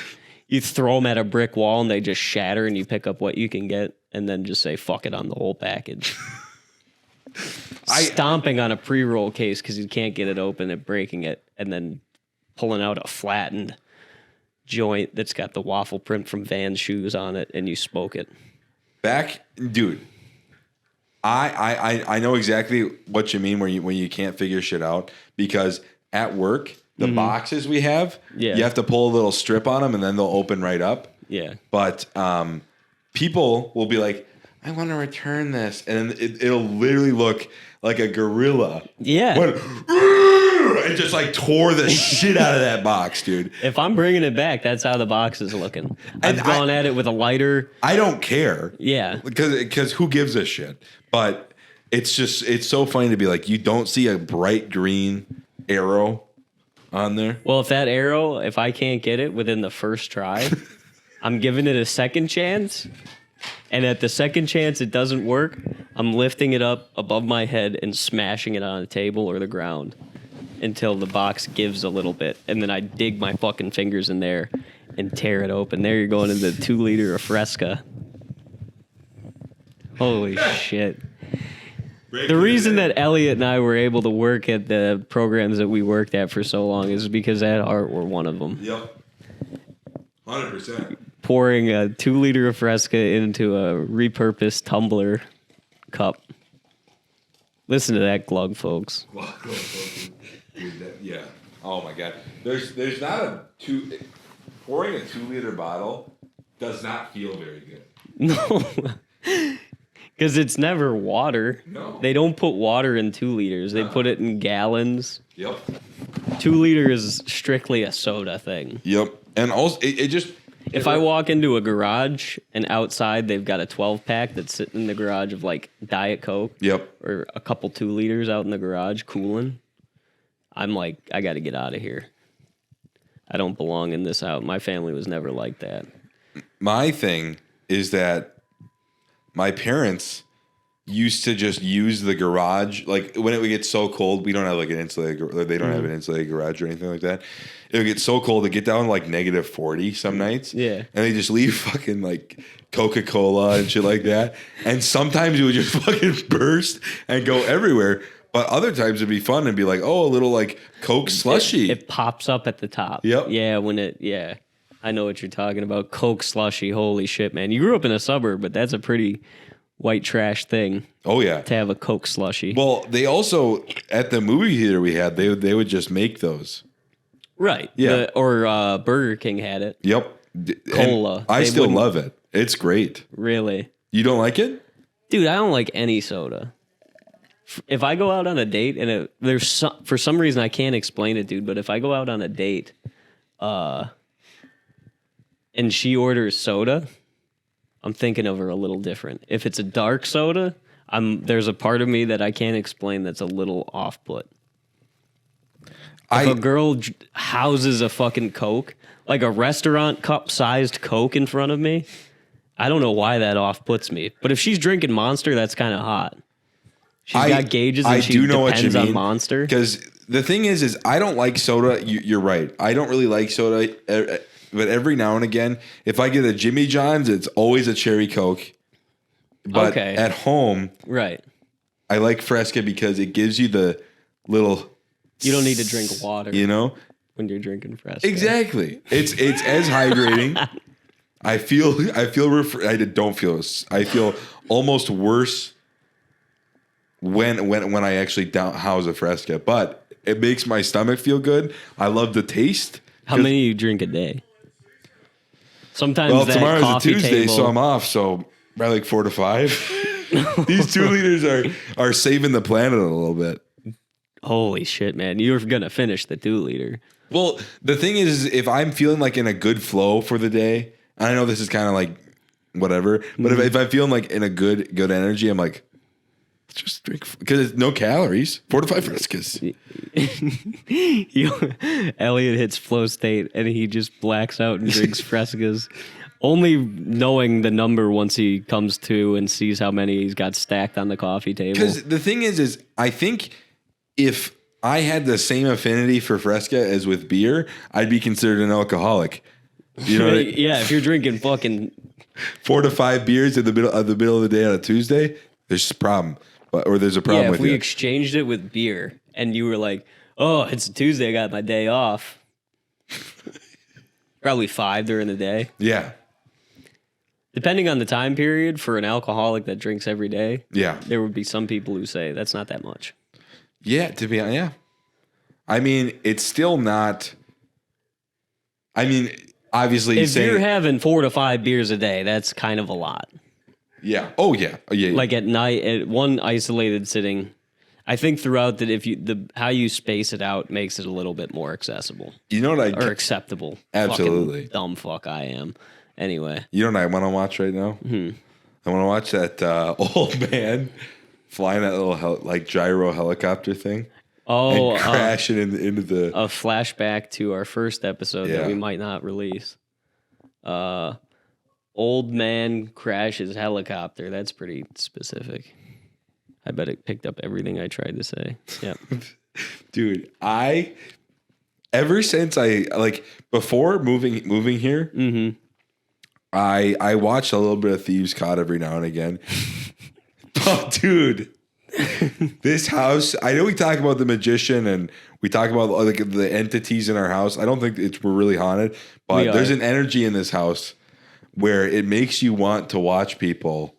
You throw them at a brick wall and they just shatter and you pick up what you can get and then just say, fuck it on the whole package. Stomping on a pre-roll case because you can't get it open and breaking it and then pulling out a flattened joint that's got the waffle print from Vans shoes on it and you smoke it. Dude, I know exactly what you mean when you can't figure shit out because at work, the boxes we have, you have to pull a little strip on them and then they'll open right up. Yeah. But people will be like, I want to return this. And then it'll literally look like a gorilla. Yeah. And just like tore the shit out of that box, dude. If I'm bringing it back, that's how the box is looking. I've gone at it with a lighter. I don't care. Yeah. Because who gives a shit? But it's so funny to be like, you don't see a bright green arrow on there. Well, if I can't get it within the first try, I'm giving it a second chance. And at the second chance it doesn't work, I'm lifting it up above my head and smashing it on a table or the ground until the box gives a little bit. And then I dig my fucking fingers in there and tear it open. There you're going into 2 liter of Fresca. Holy shit. The reason that Elliot and I were able to work at the programs that we worked at for so long is because at Art were one of them. Yep. 100%. Pouring a 2 liter of Fresca into a repurposed tumbler cup. Listen to that glug, folks. Yeah. Oh my god. There's not pouring a 2 liter bottle does not feel very good. No. Because it's never water. No. They don't put water in 2 liters. They put it in gallons. Yep. 2 liter is strictly a soda thing. Yep. And also, it just... If I walk into a garage and outside they've got a 12-pack that's sitting in the garage of like Diet Coke. Yep. Or a couple 2 liters out in the garage cooling, I'm like, I got to get out of here. I don't belong in this house. My family was never like that. My thing is that my parents used to just use the garage. Like when it would get so cold, we don't have like an insulated, they don't have an insulated garage or anything like that. It would get so cold, it get down to like negative 40 some nights. Yeah. And they just leave fucking like Coca-Cola and shit like that. And sometimes it would just fucking burst and go everywhere. But other times it'd be fun and be like, oh, a little like Coke slushy. It pops up at the top. Yep. Yeah, I know what you're talking about. Coke slushy. Holy shit, man. You grew up in a suburb, but that's a pretty white trash thing Oh yeah. to have a Coke slushy. Well, they also at the movie theater we had, they would just make those. Right. Yeah. Or Burger King had it. Yep. Cola. And I They still wouldn't- love it. It's great. Really? You don't like it? Dude, I don't like any soda. If I go out on a date and for some reason I can't explain it, dude, but if I go out on a date and she orders soda, I'm thinking of her a little different. If it's a dark soda, there's a part of me that I can't explain that's a little off-put. If a girl houses a fucking Coke, like a restaurant cup-sized Coke in front of me, I don't know why that off-puts me. But if she's drinking Monster, that's kind of hot. She's got gauges and she depends on Monster. Because the thing is I don't like soda. You're right. I don't really like soda. But every now and again, if I get a Jimmy John's, it's always a cherry Coke. But at home, right, I like Fresca because it gives you the little... You don't need to drink water, you know, when you're drinking Fresca. Exactly. It's as hydrating. I feel I feel almost worse when I actually house a Fresca, but it makes my stomach feel good. I love the taste. How many do you drink a day? Sometimes tomorrow's a Tuesday, table, so I'm off. So probably like 4 to 5. These 2 liters are saving the planet a little bit. Holy shit, man! You're gonna finish the 2 liter. Well, the thing is, if I'm feeling like in a good flow for the day, I know this is kind of like whatever, but if I'm feeling like in a good energy, I'm like, let's just drink because it's no calories. 4 to 5 Frescas. Elliot hits flow state and he just blacks out and drinks Frescas, only knowing the number once he comes to and sees how many he's got stacked on the coffee table. Because the thing is I think if I had the same affinity for Fresca as with beer, I'd be considered an alcoholic. You know, yeah. If you're drinking fucking 4 to 5 beers in the middle of the day on a Tuesday, there's a problem. Or there's a problem with if we it. exchanged it with beer and you were like, "Oh, it's a Tuesday, I got my day off." Probably 5 during the day. Yeah. Depending on the time period, for an alcoholic that drinks every day, Yeah. there would be some people who say that's not that much. Yeah, to be honest, yeah. I mean, it's still not. I mean, obviously, If you're having 4 to 5 beers a day, that's kind of a lot. yeah. Oh yeah. Oh yeah. Like at night, at one isolated sitting, I think throughout that, if how you space it out makes it a little bit more accessible you know what or acceptable. Absolutely. Fucking dumb fuck I am. Anyway, You know what I want to watch right now? I want to watch that old man flying that little like gyro helicopter thing. And crashing into the a flashback to our first episode that Yeah. we might not release. Old man crashes helicopter. That's pretty specific. I bet it picked up everything I tried to say. Yep. dude. Ever since before moving here, I watched a little bit of Thieves Caught every now and again. Oh, dude. This house, I know we talk about the magician and we talk about like the entities in our house. I don't think we're really haunted, but there's an energy in this house where it makes you want to watch people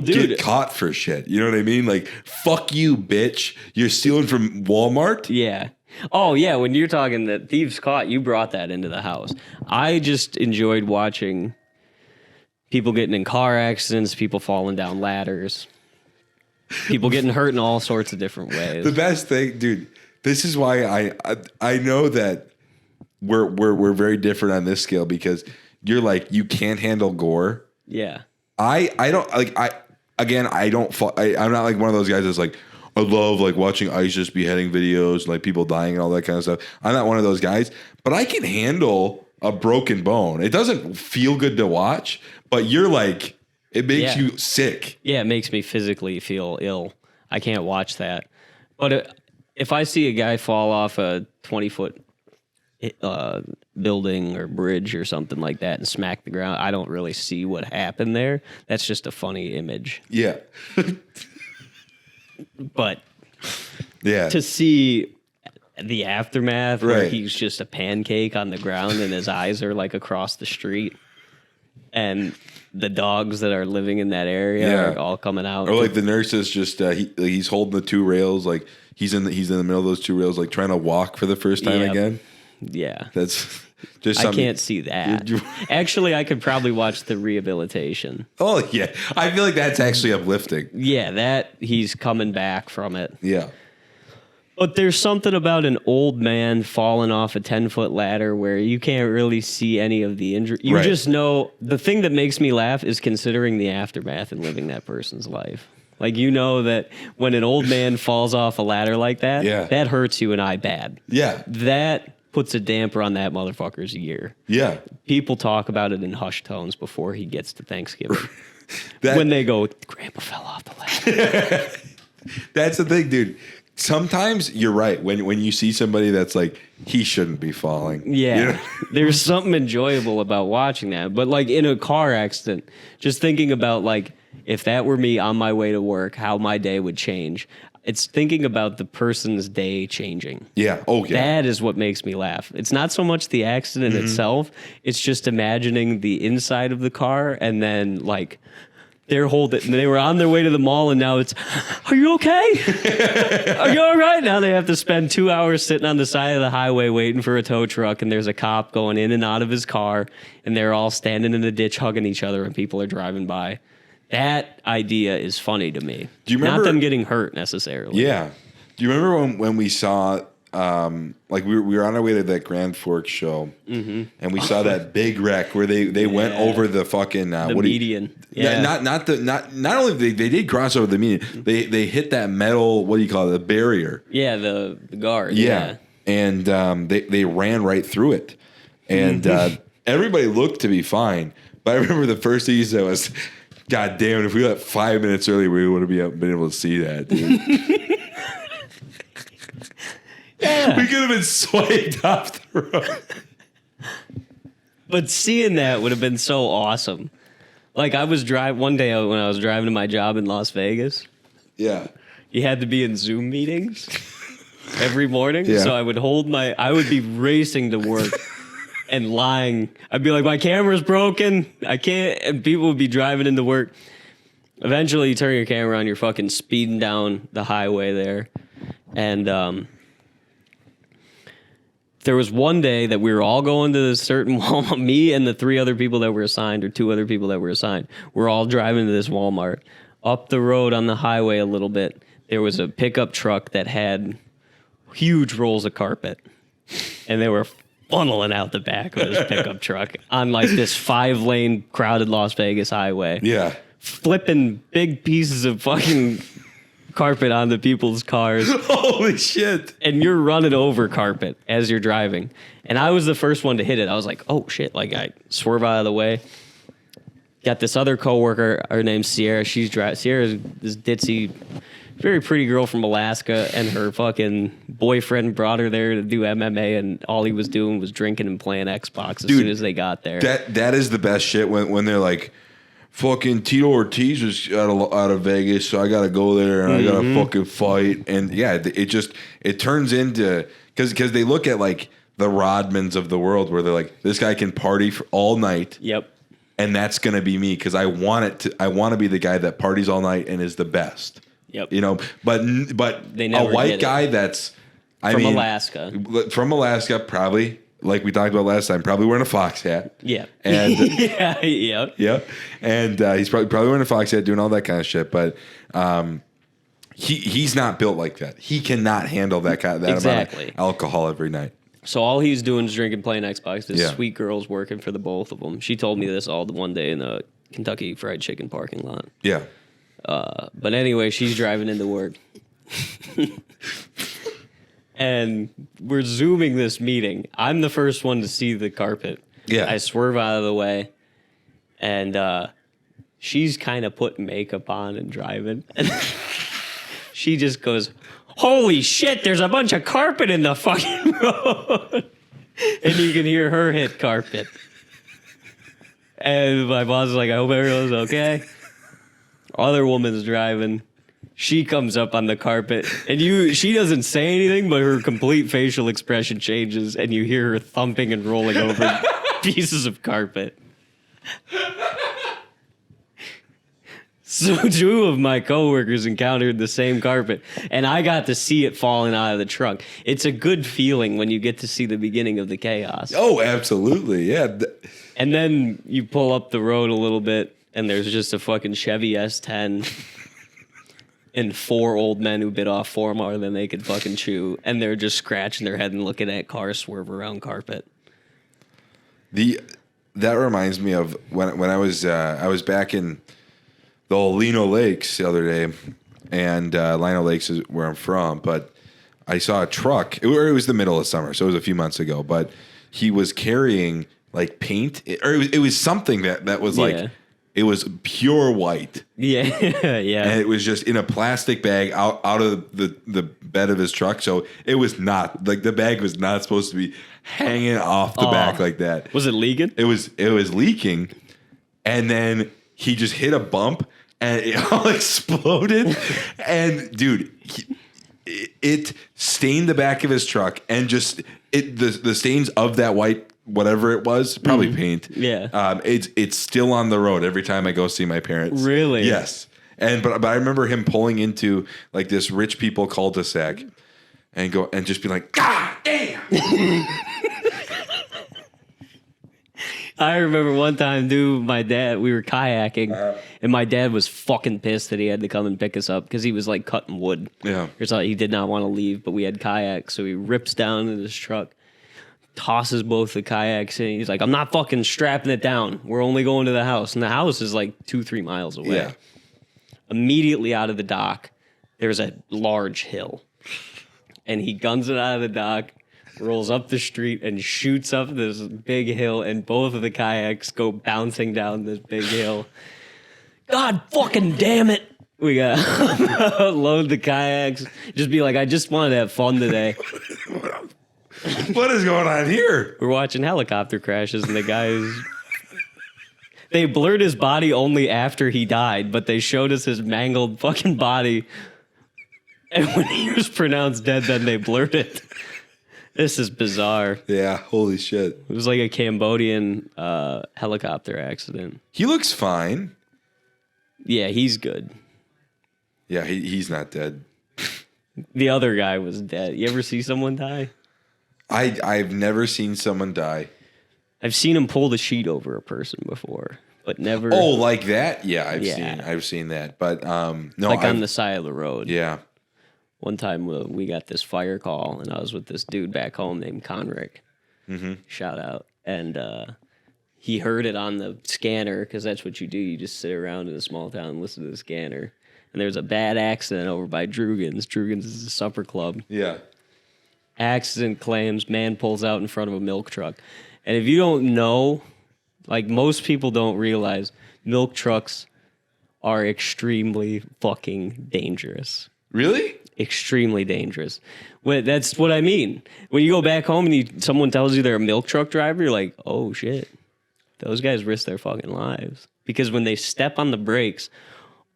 get caught for shit. You know what I mean? Like, fuck you, bitch. You're stealing from Walmart? Yeah. Oh, yeah. When you're talking that Thieves Caught, you brought that into the house. I just enjoyed watching people getting in car accidents, people falling down ladders. People getting hurt in all sorts of different ways. The best thing, dude, this is why I know that we're very different on this scale because you're like, you can't handle gore. Yeah. I don't like I'm not like one of those guys that's like, I love like watching ISIS beheading videos and like people dying and all that kind of stuff. I'm not one of those guys, but I can handle a broken bone. It doesn't feel good to watch, but you're like, it makes you sick. Yeah, it makes me physically feel ill. I can't watch that. But if I see a guy fall off a 20-foot building or bridge or something like that and smack the ground, I don't really see what happened there. That's just a funny image. Yeah. But Yeah. to see the aftermath where Right. he's just a pancake on the ground and his eyes are like across the street, and the dogs that are living in that area Yeah. are all coming out. Or like the nurse is just he's holding the two rails, like he's in the middle of those two rails, like trying to walk for the first time Yep. again. Yeah. That's just I something. can't see that. You- Actually, I could probably watch the rehabilitation. Oh yeah, I feel like that's actually uplifting. Yeah, that he's coming back from it. Yeah, But there's something about an old man falling off a 10-foot ladder where you can't really see any of the injury. You Right. just know the thing that makes me laugh is considering the aftermath and living that person's life. Like, you know that when an old man falls off a ladder like that, Yeah. that hurts you and I bad. yeah, That puts a damper on that motherfucker's year. yeah. People talk about it in hushed tones before he gets to Thanksgiving. That, When they go, Grandpa fell off the ladder. that's the thing, dude. Sometimes you're right when you see somebody that's like he shouldn't be falling. Yeah. You know? There's something enjoyable about watching that. But like in a car accident, just thinking about like if that were me on my way to work, how my day would change. It's thinking about the person's day changing. Yeah. Oh yeah. That is what makes me laugh. It's not so much the accident Mm-hmm. itself. It's just imagining the inside of the car and then like they were on their way to the mall and now it's, are you okay? Are you all right? Now they have to spend 2 hours sitting on the side of the highway waiting for a tow truck and there's a cop going in and out of his car and they're all standing in the ditch hugging each other and people are driving by. That idea is funny to me. Do you remember- Not them getting hurt necessarily. Yeah. Do you remember when we saw like we were on our way to that Grand Forks show, and we saw that big wreck where they went Yeah. over the fucking The what do you- median. Yeah. Yeah. Not only they did cross over the median, they hit that metal, what do you call it, the barrier. Yeah, the guard. Yeah. And they ran right through it. And everybody looked to be fine. But I remember the first thing he said was, God damn it, if we left 5 minutes early, we would have been able to see that, dude. Yeah. We could have been swiped off the road. But seeing that would have been so awesome. Like I was one day when I was driving to my job in Las Vegas, Yeah. you had to be in Zoom meetings every morning. Yeah. So I would be racing to work and lying. I'd be like, my camera's broken. I can't. And people would be driving into work. Eventually you turn your camera on, you're fucking speeding down the highway there. And, there was one day that we were all going to this certain Walmart. Me and the 3 other people that were assigned, or 2 other people that were assigned, we're all driving to this Walmart. Up the road on the highway a little bit, there was a pickup truck that had huge rolls of carpet. And they were funneling out the back of this pickup truck on like this 5-lane crowded Las Vegas highway. Yeah. Flipping big pieces of fucking carpet onto people's cars. Holy shit. And you're running over carpet as you're driving. And I was the first one to hit it. I was like, oh shit. Like I swerve out of the way. Got this other coworker, her name's Sierra. Sierra's this ditzy, very pretty girl from Alaska, and her fucking boyfriend brought her there to do MMA, and all he was doing was drinking and playing Xbox as soon as they got there. That is the best shit when they're like, fucking Tito Ortiz is out of Vegas, so I gotta go there and I gotta fucking fight. And yeah, it turns into because they look at like the Rodmans of the world where they're like, this guy can party for all night. Yep. And that's gonna be me because I want to be the guy that parties all night and is the best. Yep. You know, but They a never white did it. guy that's From Alaska. from Alaska, probably like we talked about last time, probably wearing a fox hat. Yeah. And yeah. Yeah. yeah, and he's probably wearing a fox hat, doing all that kind of shit. But he's not built like that. He cannot handle that Exactly. amount of alcohol every night. So all he's doing is drinking, playing Xbox. This Yeah. sweet girl's working for the both of them. She told me this all the one day in the Kentucky Fried Chicken parking lot. Yeah, But anyway, she's driving into work. And we're Zooming this meeting. I'm the first one to see the carpet. Yeah. I swerve out of the way. And she's kind of putting makeup on and driving. And she just goes, holy shit, there's a bunch of carpet in the fucking road. And you can hear her hit carpet. And my boss is like, I hope everyone's okay. Other woman's driving. She comes up on the carpet, and she doesn't say anything, but her complete facial expression changes, and you hear her thumping and rolling over pieces of carpet. So 2 of my coworkers encountered the same carpet, and I got to see it falling out of the truck. It's a good feeling when you get to see the beginning of the chaos. Oh, absolutely. Yeah. And then you pull up the road a little bit, and there's just a fucking Chevy S10 and 4 old men who bit off 4 more than they could fucking chew, and they're just scratching their head and looking at cars swerve around carpet. That reminds me of when I was back in the old Lino Lakes the other day, and Lino Lakes is where I'm from, but I saw a truck. It was the middle of summer, so it was a few months ago, but he was carrying like paint, or it was something that was like, it was pure white. Yeah, yeah. And it was just in a plastic bag out of the bed of his truck. So it was not, like, the bag was not supposed to be hanging off the back like that. Was it leaking? It was leaking. And then he just hit a bump and it all exploded. And dude, it stained the back of his truck, and just the stains of that white, whatever it was, probably paint. Yeah. It's still on the road every time I go see my parents. Really? Yes. But I remember him pulling into like this rich people cul-de-sac and just be like, God damn. I remember one time, dude, my dad, we were kayaking, and my dad was fucking pissed that he had to come and pick us up because he was like cutting wood. Yeah. He did not want to leave, but we had kayaks, so he rips down in his truck, tosses both the kayaks in. He's like, I'm not fucking strapping it down. We're only going to the house. And the house is like 2-3 miles away. Yeah. Immediately out of the dock, there's a large hill. And he guns it out of the dock, rolls up the street, and shoots up this big hill, and both of the kayaks go bouncing down this big hill. God fucking damn it. We gotta load the kayaks. Just be like, I just wanted to have fun today. What is going on here? We're watching helicopter crashes, and the guys... They blurred his body only after he died, but they showed us his mangled fucking body. And when he was pronounced dead, then they blurred it. This is bizarre. Yeah, holy shit. It was like a Cambodian helicopter accident. He looks fine. Yeah, he's good. Yeah, he's not dead. The other guy was dead. You ever see someone die? I've never seen someone die. I've seen him pull the sheet over a person before, but never. Oh, like that? Yeah, I've seen that. But no, like on the side of the road. Yeah. One time we got this fire call, and I was with this dude back home named Conrick. Mm-hmm. Shout out. And he heard it on the scanner, because that's what you do. You just sit around in a small town and listen to the scanner. And there's a bad accident over by Drugan's. Drugan's is a supper club. Yeah. Accident claims, man pulls out in front of a milk truck. And if you don't know, like, most people don't realize, milk trucks are extremely fucking dangerous. Really? Extremely dangerous. That's what I mean. When you go back home and someone tells you they're a milk truck driver, you're like, oh shit, those guys risk their fucking lives. Because when they step on the brakes,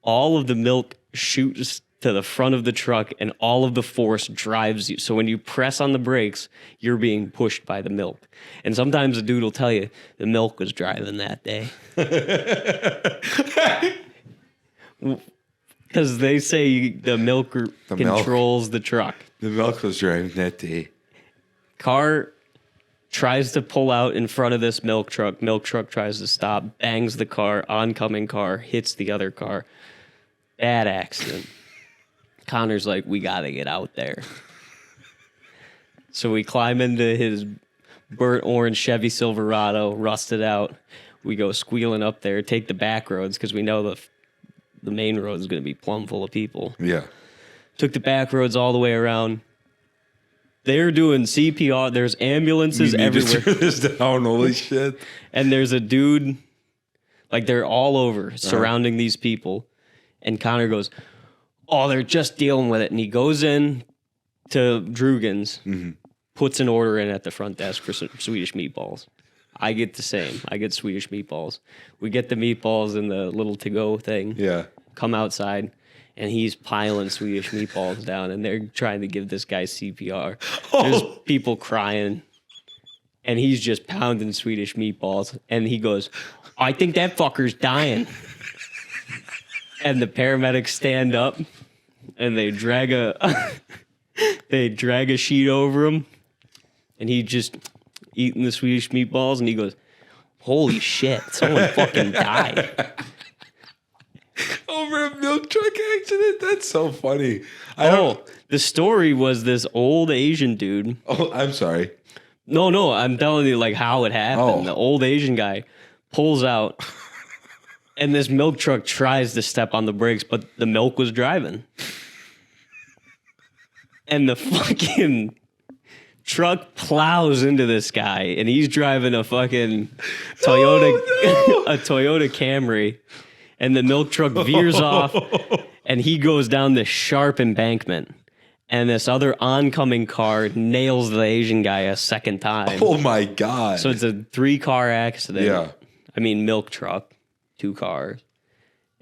all of the milk shoots to the front of the truck and all of the force drives you. So when you press on the brakes, you're being pushed by the milk. And sometimes the dude will tell you the milk was driving that day. Because they say the milk controls the truck. The milk was driving that day. Car tries to pull out in front of this milk truck. Milk truck tries to stop, bangs the car, oncoming car, hits the other car. Bad accident. Connor's like, we got to get out there. So we climb into his burnt orange Chevy Silverado, rusted out. We go squealing up there, take the back roads because we know the main road is going to be plumb full of people. Yeah. Took the back roads all the way around. They're doing CPR. There's ambulances everywhere. To this down. Holy shit. And there's a dude, like, they're all over surrounding these people. And Connor goes, oh, they're just dealing with it. And he goes in to Drugan's, puts an order in at the front desk for some Swedish meatballs. I get the same. I get Swedish meatballs. We get the meatballs in the little to-go thing. Yeah. Come outside, and he's piling Swedish meatballs down, and they're trying to give this guy CPR. There's people crying, and he's just pounding Swedish meatballs, and he goes, I think that fucker's dying. And the paramedics stand up, and they drag a sheet over him, and he just eating the Swedish meatballs, and he goes, holy shit, someone fucking died. Over a milk truck accident? That's so funny. The story was this old Asian dude. Oh, I'm sorry. No, I'm telling you like how it happened. Oh. The old Asian guy pulls out, and this milk truck tries to step on the brakes, but the milk was driving. And the fucking truck plows into this guy, and he's driving a fucking Toyota, a Toyota Camry, and the milk truck veers off, and he goes down this sharp embankment, and this other oncoming car nails the Asian guy a second time. Oh my God. So it's a 3-car accident. Yeah. I mean, milk truck, 2 cars,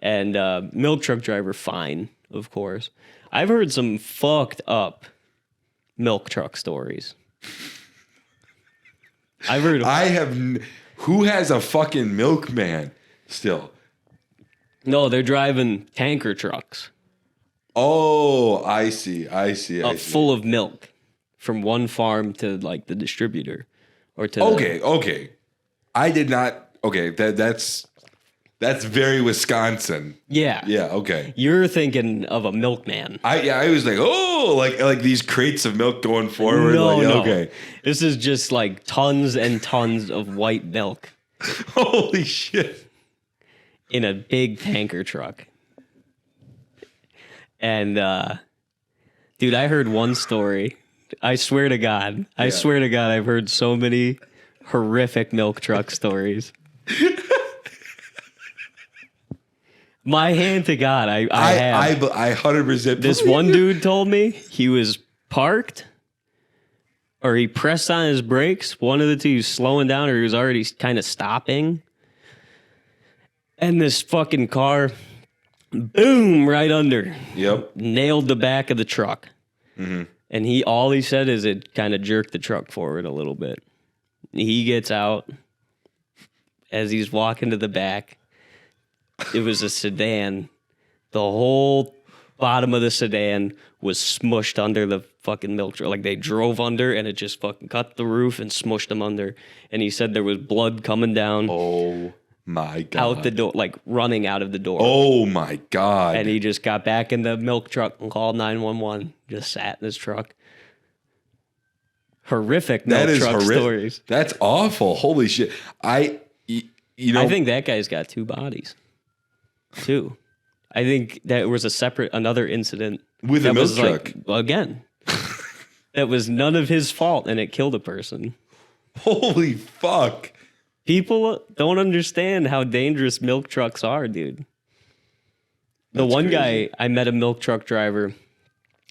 and milk truck driver fine, of course. I've heard some fucked up milk truck stories. I've heard. Who has a fucking milkman still? No, they're driving tanker trucks. Oh, I see. Full of milk from one farm to like the distributor, or to. Okay. I did not. Okay, that's very Wisconsin. Yeah. Yeah. Okay. You're thinking of a milkman. I was like, oh, like these crates of milk going forward. No. Okay. This is just like tons and tons of white milk Holy shit. in a big tanker truck. And dude, I heard one story. I swear to God. I've heard so many horrific milk truck stories. My hand to God, I have. I 100%. This one dude told me he was parked, or he pressed on his brakes. One of the two, he was slowing down, or he was already kind of stopping. And this fucking car, boom, right under. Yep. Nailed the back of the truck. Mm-hmm. And all he said is it kind of jerked the truck forward a little bit. He gets out as he's walking to the back. It was a sedan. The whole bottom of the sedan was smushed under the fucking milk truck. Like they drove under, and it just fucking cut the roof and smushed them under. And he said there was blood coming down. Oh my God. Out the door, like running out of the door. Oh my God. And he just got back in the milk truck and called 911. Just sat in his truck. Horrific milk truck stories. That's awful. Holy shit. I think that guy's got 2 bodies. 2. I think that was another incident with a milk truck. Again, that was none of his fault, and it killed a person. Holy fuck. People don't understand how dangerous milk trucks are, dude. The one guy, I met a milk truck driver.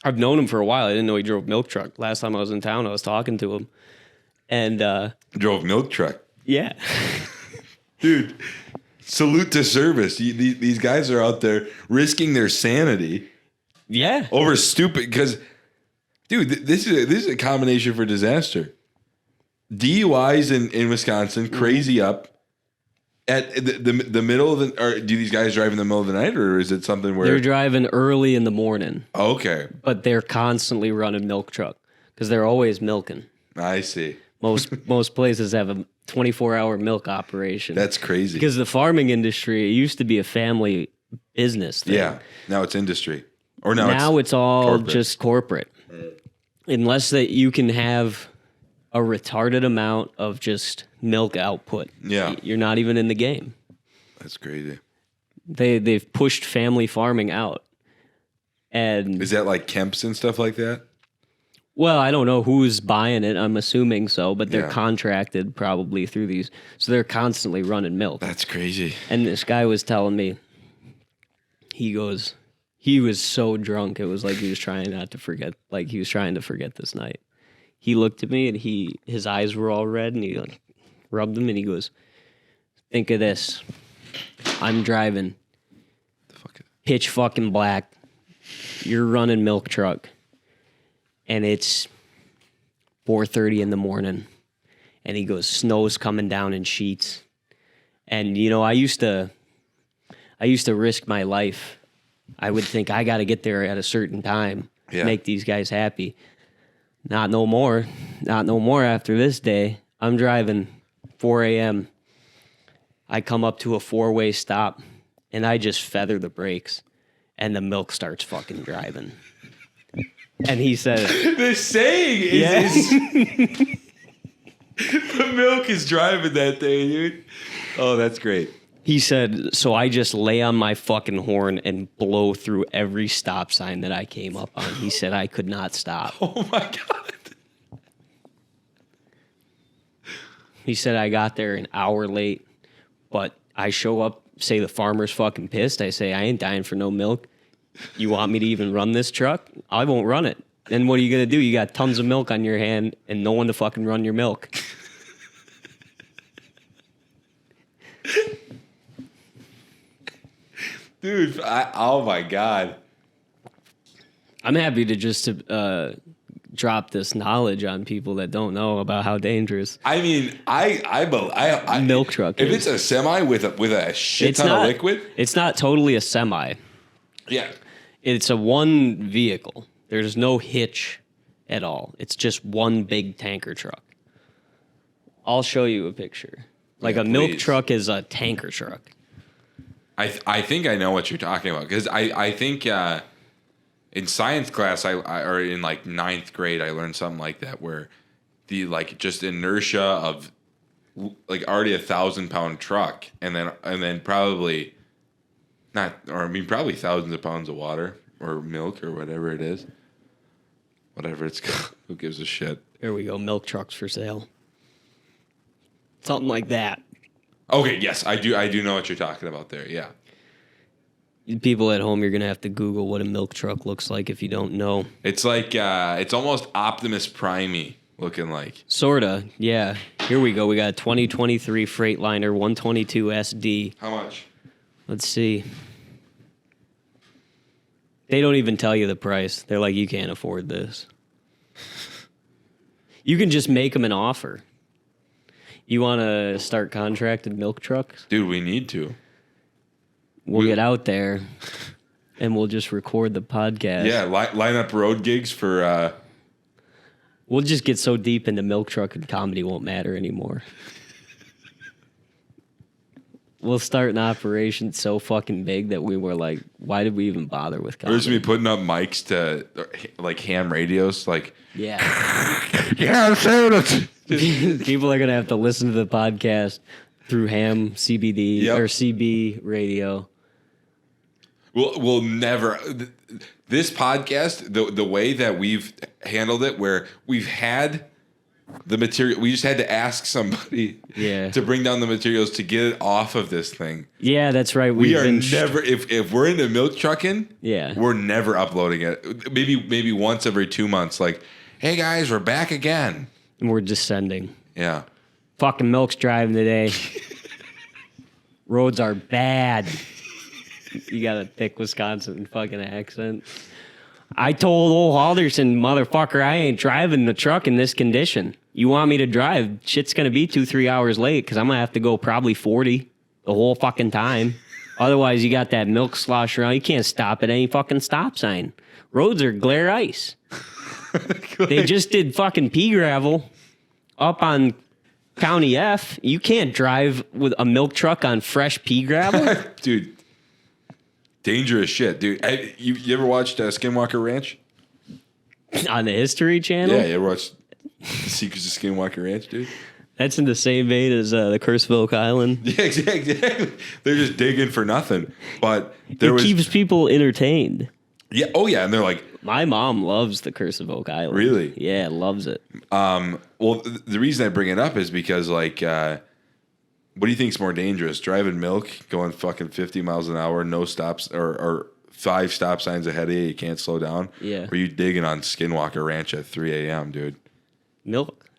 I've known him for a while. I didn't know he drove a milk truck. Last time I was in town, I was talking to him. And drove milk truck. Yeah. Dude, salute to service. These guys are out there risking their sanity. Yeah. Over stupid, because, dude, this is a combination for disaster. DUIs in Wisconsin, crazy up. At the middle of the, or do these guys drive in the middle of the night, or is it something where they're driving early in the morning? Okay, but they're constantly running milk truck because they're always milking. I see. Most places have a 24-hour milk operation. That's crazy. Because the farming industry, it used to be a family business thing. Yeah, now it's industry, or now it's all corporate. Just corporate. Unless that you can have a retarded amount of just milk output. Yeah. You're not even in the game. That's crazy. They've pushed family farming out. And is that like Kemp's and stuff like that? Well, I don't know who's buying it. I'm assuming so, but they're contracted probably through these. So they're constantly running milk. That's crazy. And this guy was telling me, he was so drunk. It was like he was trying not to forget, like he was trying to forget this night. He looked at me and his eyes were all red, and he like rubbed them and he goes, think of this. I'm driving. Pitch fucking black. you're running milk truck, and it's 4:30 in the morning, and he goes, snow's coming down in sheets. And, you know, I used to risk my life. I would think I got to get there at a certain time, make these guys happy. Not no more. Not no more after this day. I'm driving 4 a.m. I come up to a 4-way stop, and I just feather the brakes, and the milk starts fucking driving. And he said, the saying is the milk is driving that thing, dude. Oh, that's great. He said, so I just lay on my fucking horn and blow through every stop sign that I came up on. He said I could not stop. Oh, my God. He said I got there an hour late, but I show up, say the farmer's fucking pissed. I say, I ain't dying for no milk. You want me to even run this truck? I won't run it. Then what are you going to do? You got tons of milk on your hand and no one to fucking run your milk. Dude, oh my God. I'm happy to just drop this knowledge on people that don't know about how dangerous. I mean, I milk truck if is. it's a semi with a shit ton of liquid. It's not totally a semi. Yeah. It's a one vehicle. There's no hitch at all. It's just one big tanker truck. I'll show you a picture. Like a milk truck is a tanker truck. I think I know what you're talking about because I think in science class or in like 9th grade I learned something like that where the like just inertia of like already 1,000-pound truck and then probably probably thousands of pounds of water or milk or whatever it is. Whatever it's called. Who gives a shit? There we go. Milk trucks for sale. Something like that. Okay, yes, I do know what you're talking about there, yeah. People at home, you're going to have to Google what a milk truck looks like if you don't know. It's like, it's almost Optimus Prime-y looking like. Sorta, yeah. Here we go. We got a 2023 Freightliner 122 SD. How much? Let's see. They don't even tell you the price. They're like, you can't afford this. You can just make them an offer. You want to start contracted milk trucks? Dude, we need to. We'll get out there and we'll just record the podcast. Yeah, line up road gigs for... We'll just get so deep into milk truck and comedy won't matter anymore. We'll start an operation so fucking big that we were like, why did we even bother with comedy? We're just going to be putting up mics to, like, ham radios, like... Yeah. Yeah, I'm saying it. People are going to have to listen to the podcast through ham CBD or CB radio. We'll never... This podcast, the way that we've handled it, where we've had the material... We just had to ask somebody to bring down the materials to get it off of this thing. Yeah, that's right. We are never... If we're into milk trucking, we're never uploading it. Maybe once every 2 months, like... Hey guys, we're back again. And we're descending. Yeah. Fucking milk's driving today. Roads are bad. You got a thick Wisconsin fucking accent. I told old Halderson, motherfucker, I ain't driving the truck in this condition. You want me to drive? Shit's going to be 2-3 hours late because I'm going to have to go probably 40 the whole fucking time. Otherwise, you got that milk slosh around. You can't stop at any fucking stop sign. Roads are glare ice. They just did fucking pea gravel up on County F. You can't drive with a milk truck on fresh pea gravel. Dude, dangerous shit, dude. You ever watched Skinwalker Ranch? On the History Channel? Yeah, you ever watched The Secrets of Skinwalker Ranch, dude? That's in the same vein as the Curse of Oak Island. Yeah, exactly. They're just digging for nothing. But keeps people entertained. Yeah. Oh, yeah. And they're like... My mom loves the Curse of Oak Island. Really? Yeah, loves it. Well, the reason I bring it up is because, like, what do you think's more dangerous? Driving milk, going fucking 50 miles an hour, no stops, or 5 stop signs ahead of you, you can't slow down? Yeah. Or are you digging on Skinwalker Ranch at 3 a.m., dude? Milk.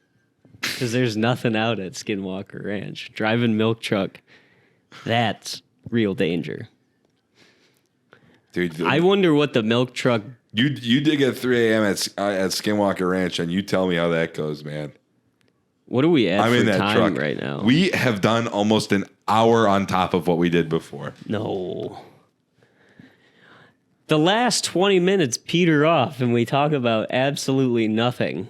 Because there's nothing out at Skinwalker Ranch. Driving milk truck, that's real danger. Dude, I wonder what the milk truck. you dig at 3 a.m. at Skinwalker Ranch, and you tell me how that goes, man. What are we at I'm for in that time truck right now? We have done almost an hour on top of what we did before. No. The last 20 minutes peter off, and we talk about absolutely nothing.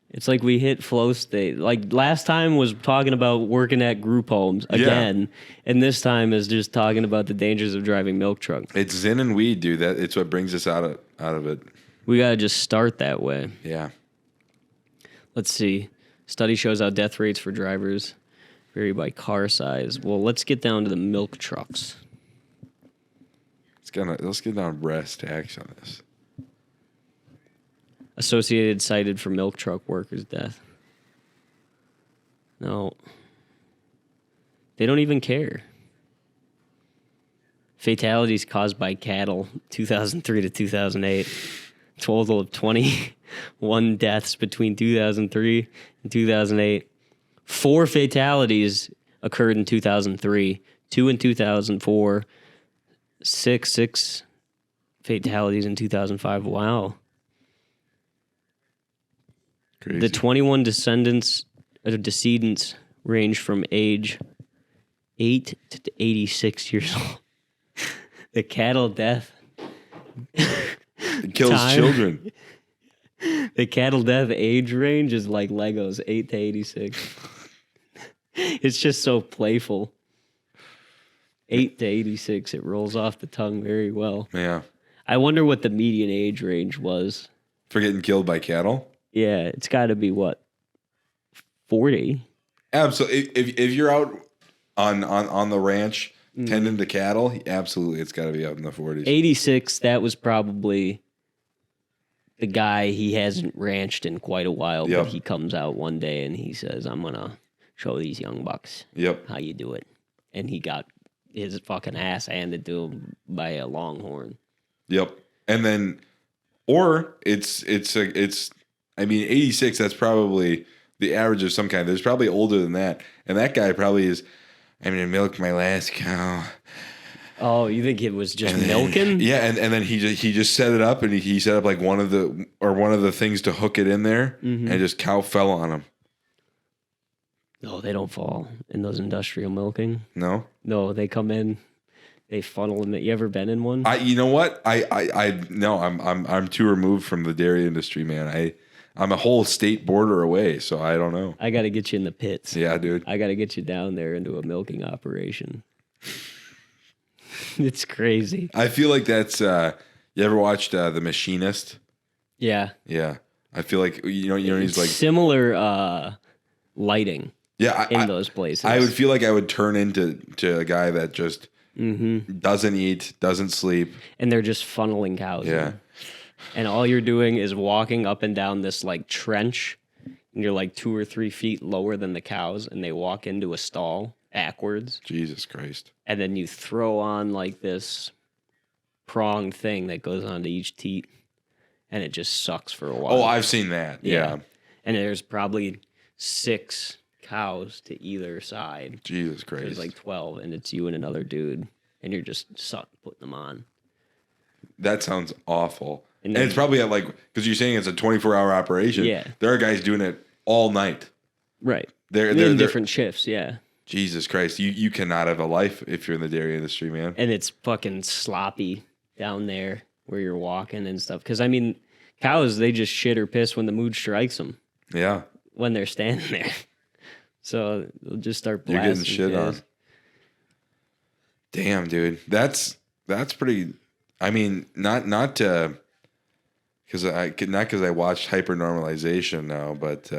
It's like we hit flow state. Like last time was talking about working at group homes again, and this time is just talking about the dangers of driving milk trucks. It's Zin and weed, dude. It's what brings us out of it. We got to just start that way. Yeah. Let's see. Study shows how death rates for drivers vary by car size. Well, let's get down to the milk trucks. Let's get down brass tacks on this. Associated cited for milk truck workers' death. No. They don't even care. Fatalities caused by cattle, 2003 to 2008. Total of 21 deaths between 2003 and 2008. 4 fatalities occurred in 2003, 2 in 2004, six fatalities in 2005. Wow. Crazy. The 21 decedents range from age 8 to 86 years old. The cattle death. It kills time. children. The cattle death age range is like Legos, 8 to 86. It's just so playful. 8 to 86, it rolls off the tongue very well. Yeah. I wonder what the median age range was. For getting killed by cattle? Yeah, it's got to be what? 40? Absolutely. If you're out on the ranch tending to cattle, absolutely, it's got to be up in the 40s. 86, that was probably the guy, he hasn't ranched in quite a while, Yep. but he comes out one day and he says, I'm going to show these young bucks Yep. how you do it. And he got his fucking ass handed to him by a longhorn. Yep. And then, or it's 86, that's probably the average of some kind. There's probably older than that. And that guy probably is, I'm going to milk my last cow. Oh, you think it was just And then- milking? Yeah, and then he just set it up, and he set up like one of the things to hook it in there, and just cow fell on him. No, they don't fall in those industrial milking. No, No, they come in, they funnel them. You ever been in one? you know what? No, I'm too removed from the dairy industry, man. I'm a whole state border away, so I don't know. I got to get you in the pits. Yeah, dude. I got to get you down there into a milking operation. It's crazy. I feel like that's. You ever watched The Machinist? Yeah. Yeah, I feel like he's It's like similar lighting yeah. in those places. I would feel like I would turn into a guy that just doesn't eat, doesn't sleep. And they're just funneling cows. Yeah. in. And all you're doing is walking up and down this like trench, and you're like 2 or 3 feet lower than the cows, and they walk into a stall backwards, Jesus Christ. and then you throw on like this pronged thing that goes onto each teat, and it just sucks for a while. Oh, I've seen that. Yeah. And there's probably 6 cows to either side. Jesus Christ. There's like 12, and it's you and another dude, and you're just putting them on. That sounds awful. And And it's probably at because you're saying it's a 24-hour operation. Yeah. There are guys doing it all night. Right. They're in different shifts, yeah. Jesus Christ. You cannot have a life if you're in the dairy industry, man. And it's fucking sloppy down there where you're walking and stuff. Because, I mean, cows, they just shit or piss when the mood strikes them Yeah. when they're standing there. So they'll just start You're blasting. getting shit on. piss. Damn, dude. That's pretty. I mean, not because I watched Hypernormalization now, but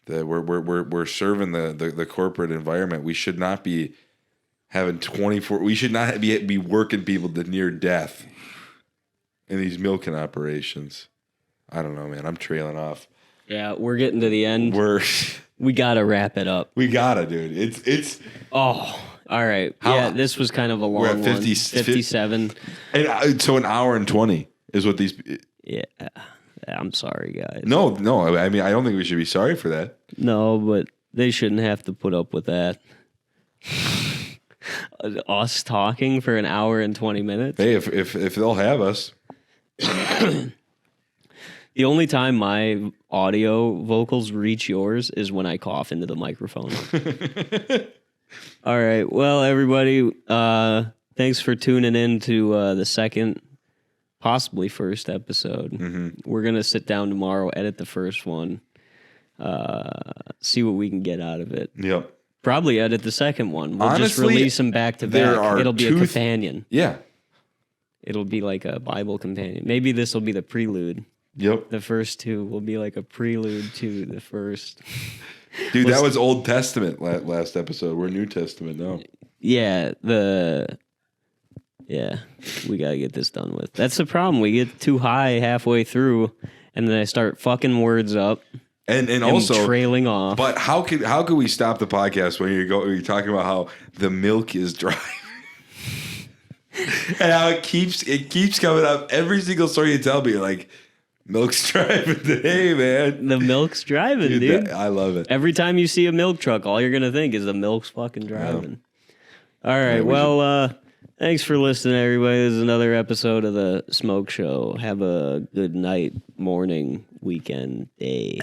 we're serving the corporate environment. We should not be having 24. We should not be working people to near death in these milking operations. I don't know, man. I'm trailing off. Yeah, we're getting to the end. We got to wrap it up. gotta, dude. It's Oh, all right. How- this was kind of a long We're at one. 50 57. so an hour and 20 is what these. Yeah. I'm sorry, guys. No. I mean, I don't think we should be sorry for that. No, but they shouldn't have to put up with that. us talking for an hour and 20 minutes. Hey, if they'll have us. The only time my audio vocals reach yours is when I cough into the microphone. All right. Well, everybody, thanks for tuning in to the second, possibly first episode. Mm-hmm. We're going to sit down tomorrow, edit the first one, see what we can get out of it. Yep. Probably edit the second one. We'll just Honestly, release them back to back. It'll be a companion. Yeah. It'll be like a Bible companion. Maybe this will be the prelude. Yep. The first two will be like a prelude to the first. Dude, that was Old Testament last episode. We're New Testament now. Yeah, we gotta get this done with. That's the problem. We get too high halfway through, and then I start fucking words up. And also trailing off. But how could we stop the podcast when you're talking about how the milk is dry? And how it keeps coming up every single story you tell me. You're like, milk's driving today, man. The milk's driving, dude. I love it. Every time you see a milk truck, all you're gonna think is the milk's fucking driving. Yeah. All right. Well, thanks for listening, everybody. This is another episode of the Smoke Show. Have a good night, morning, weekend, day.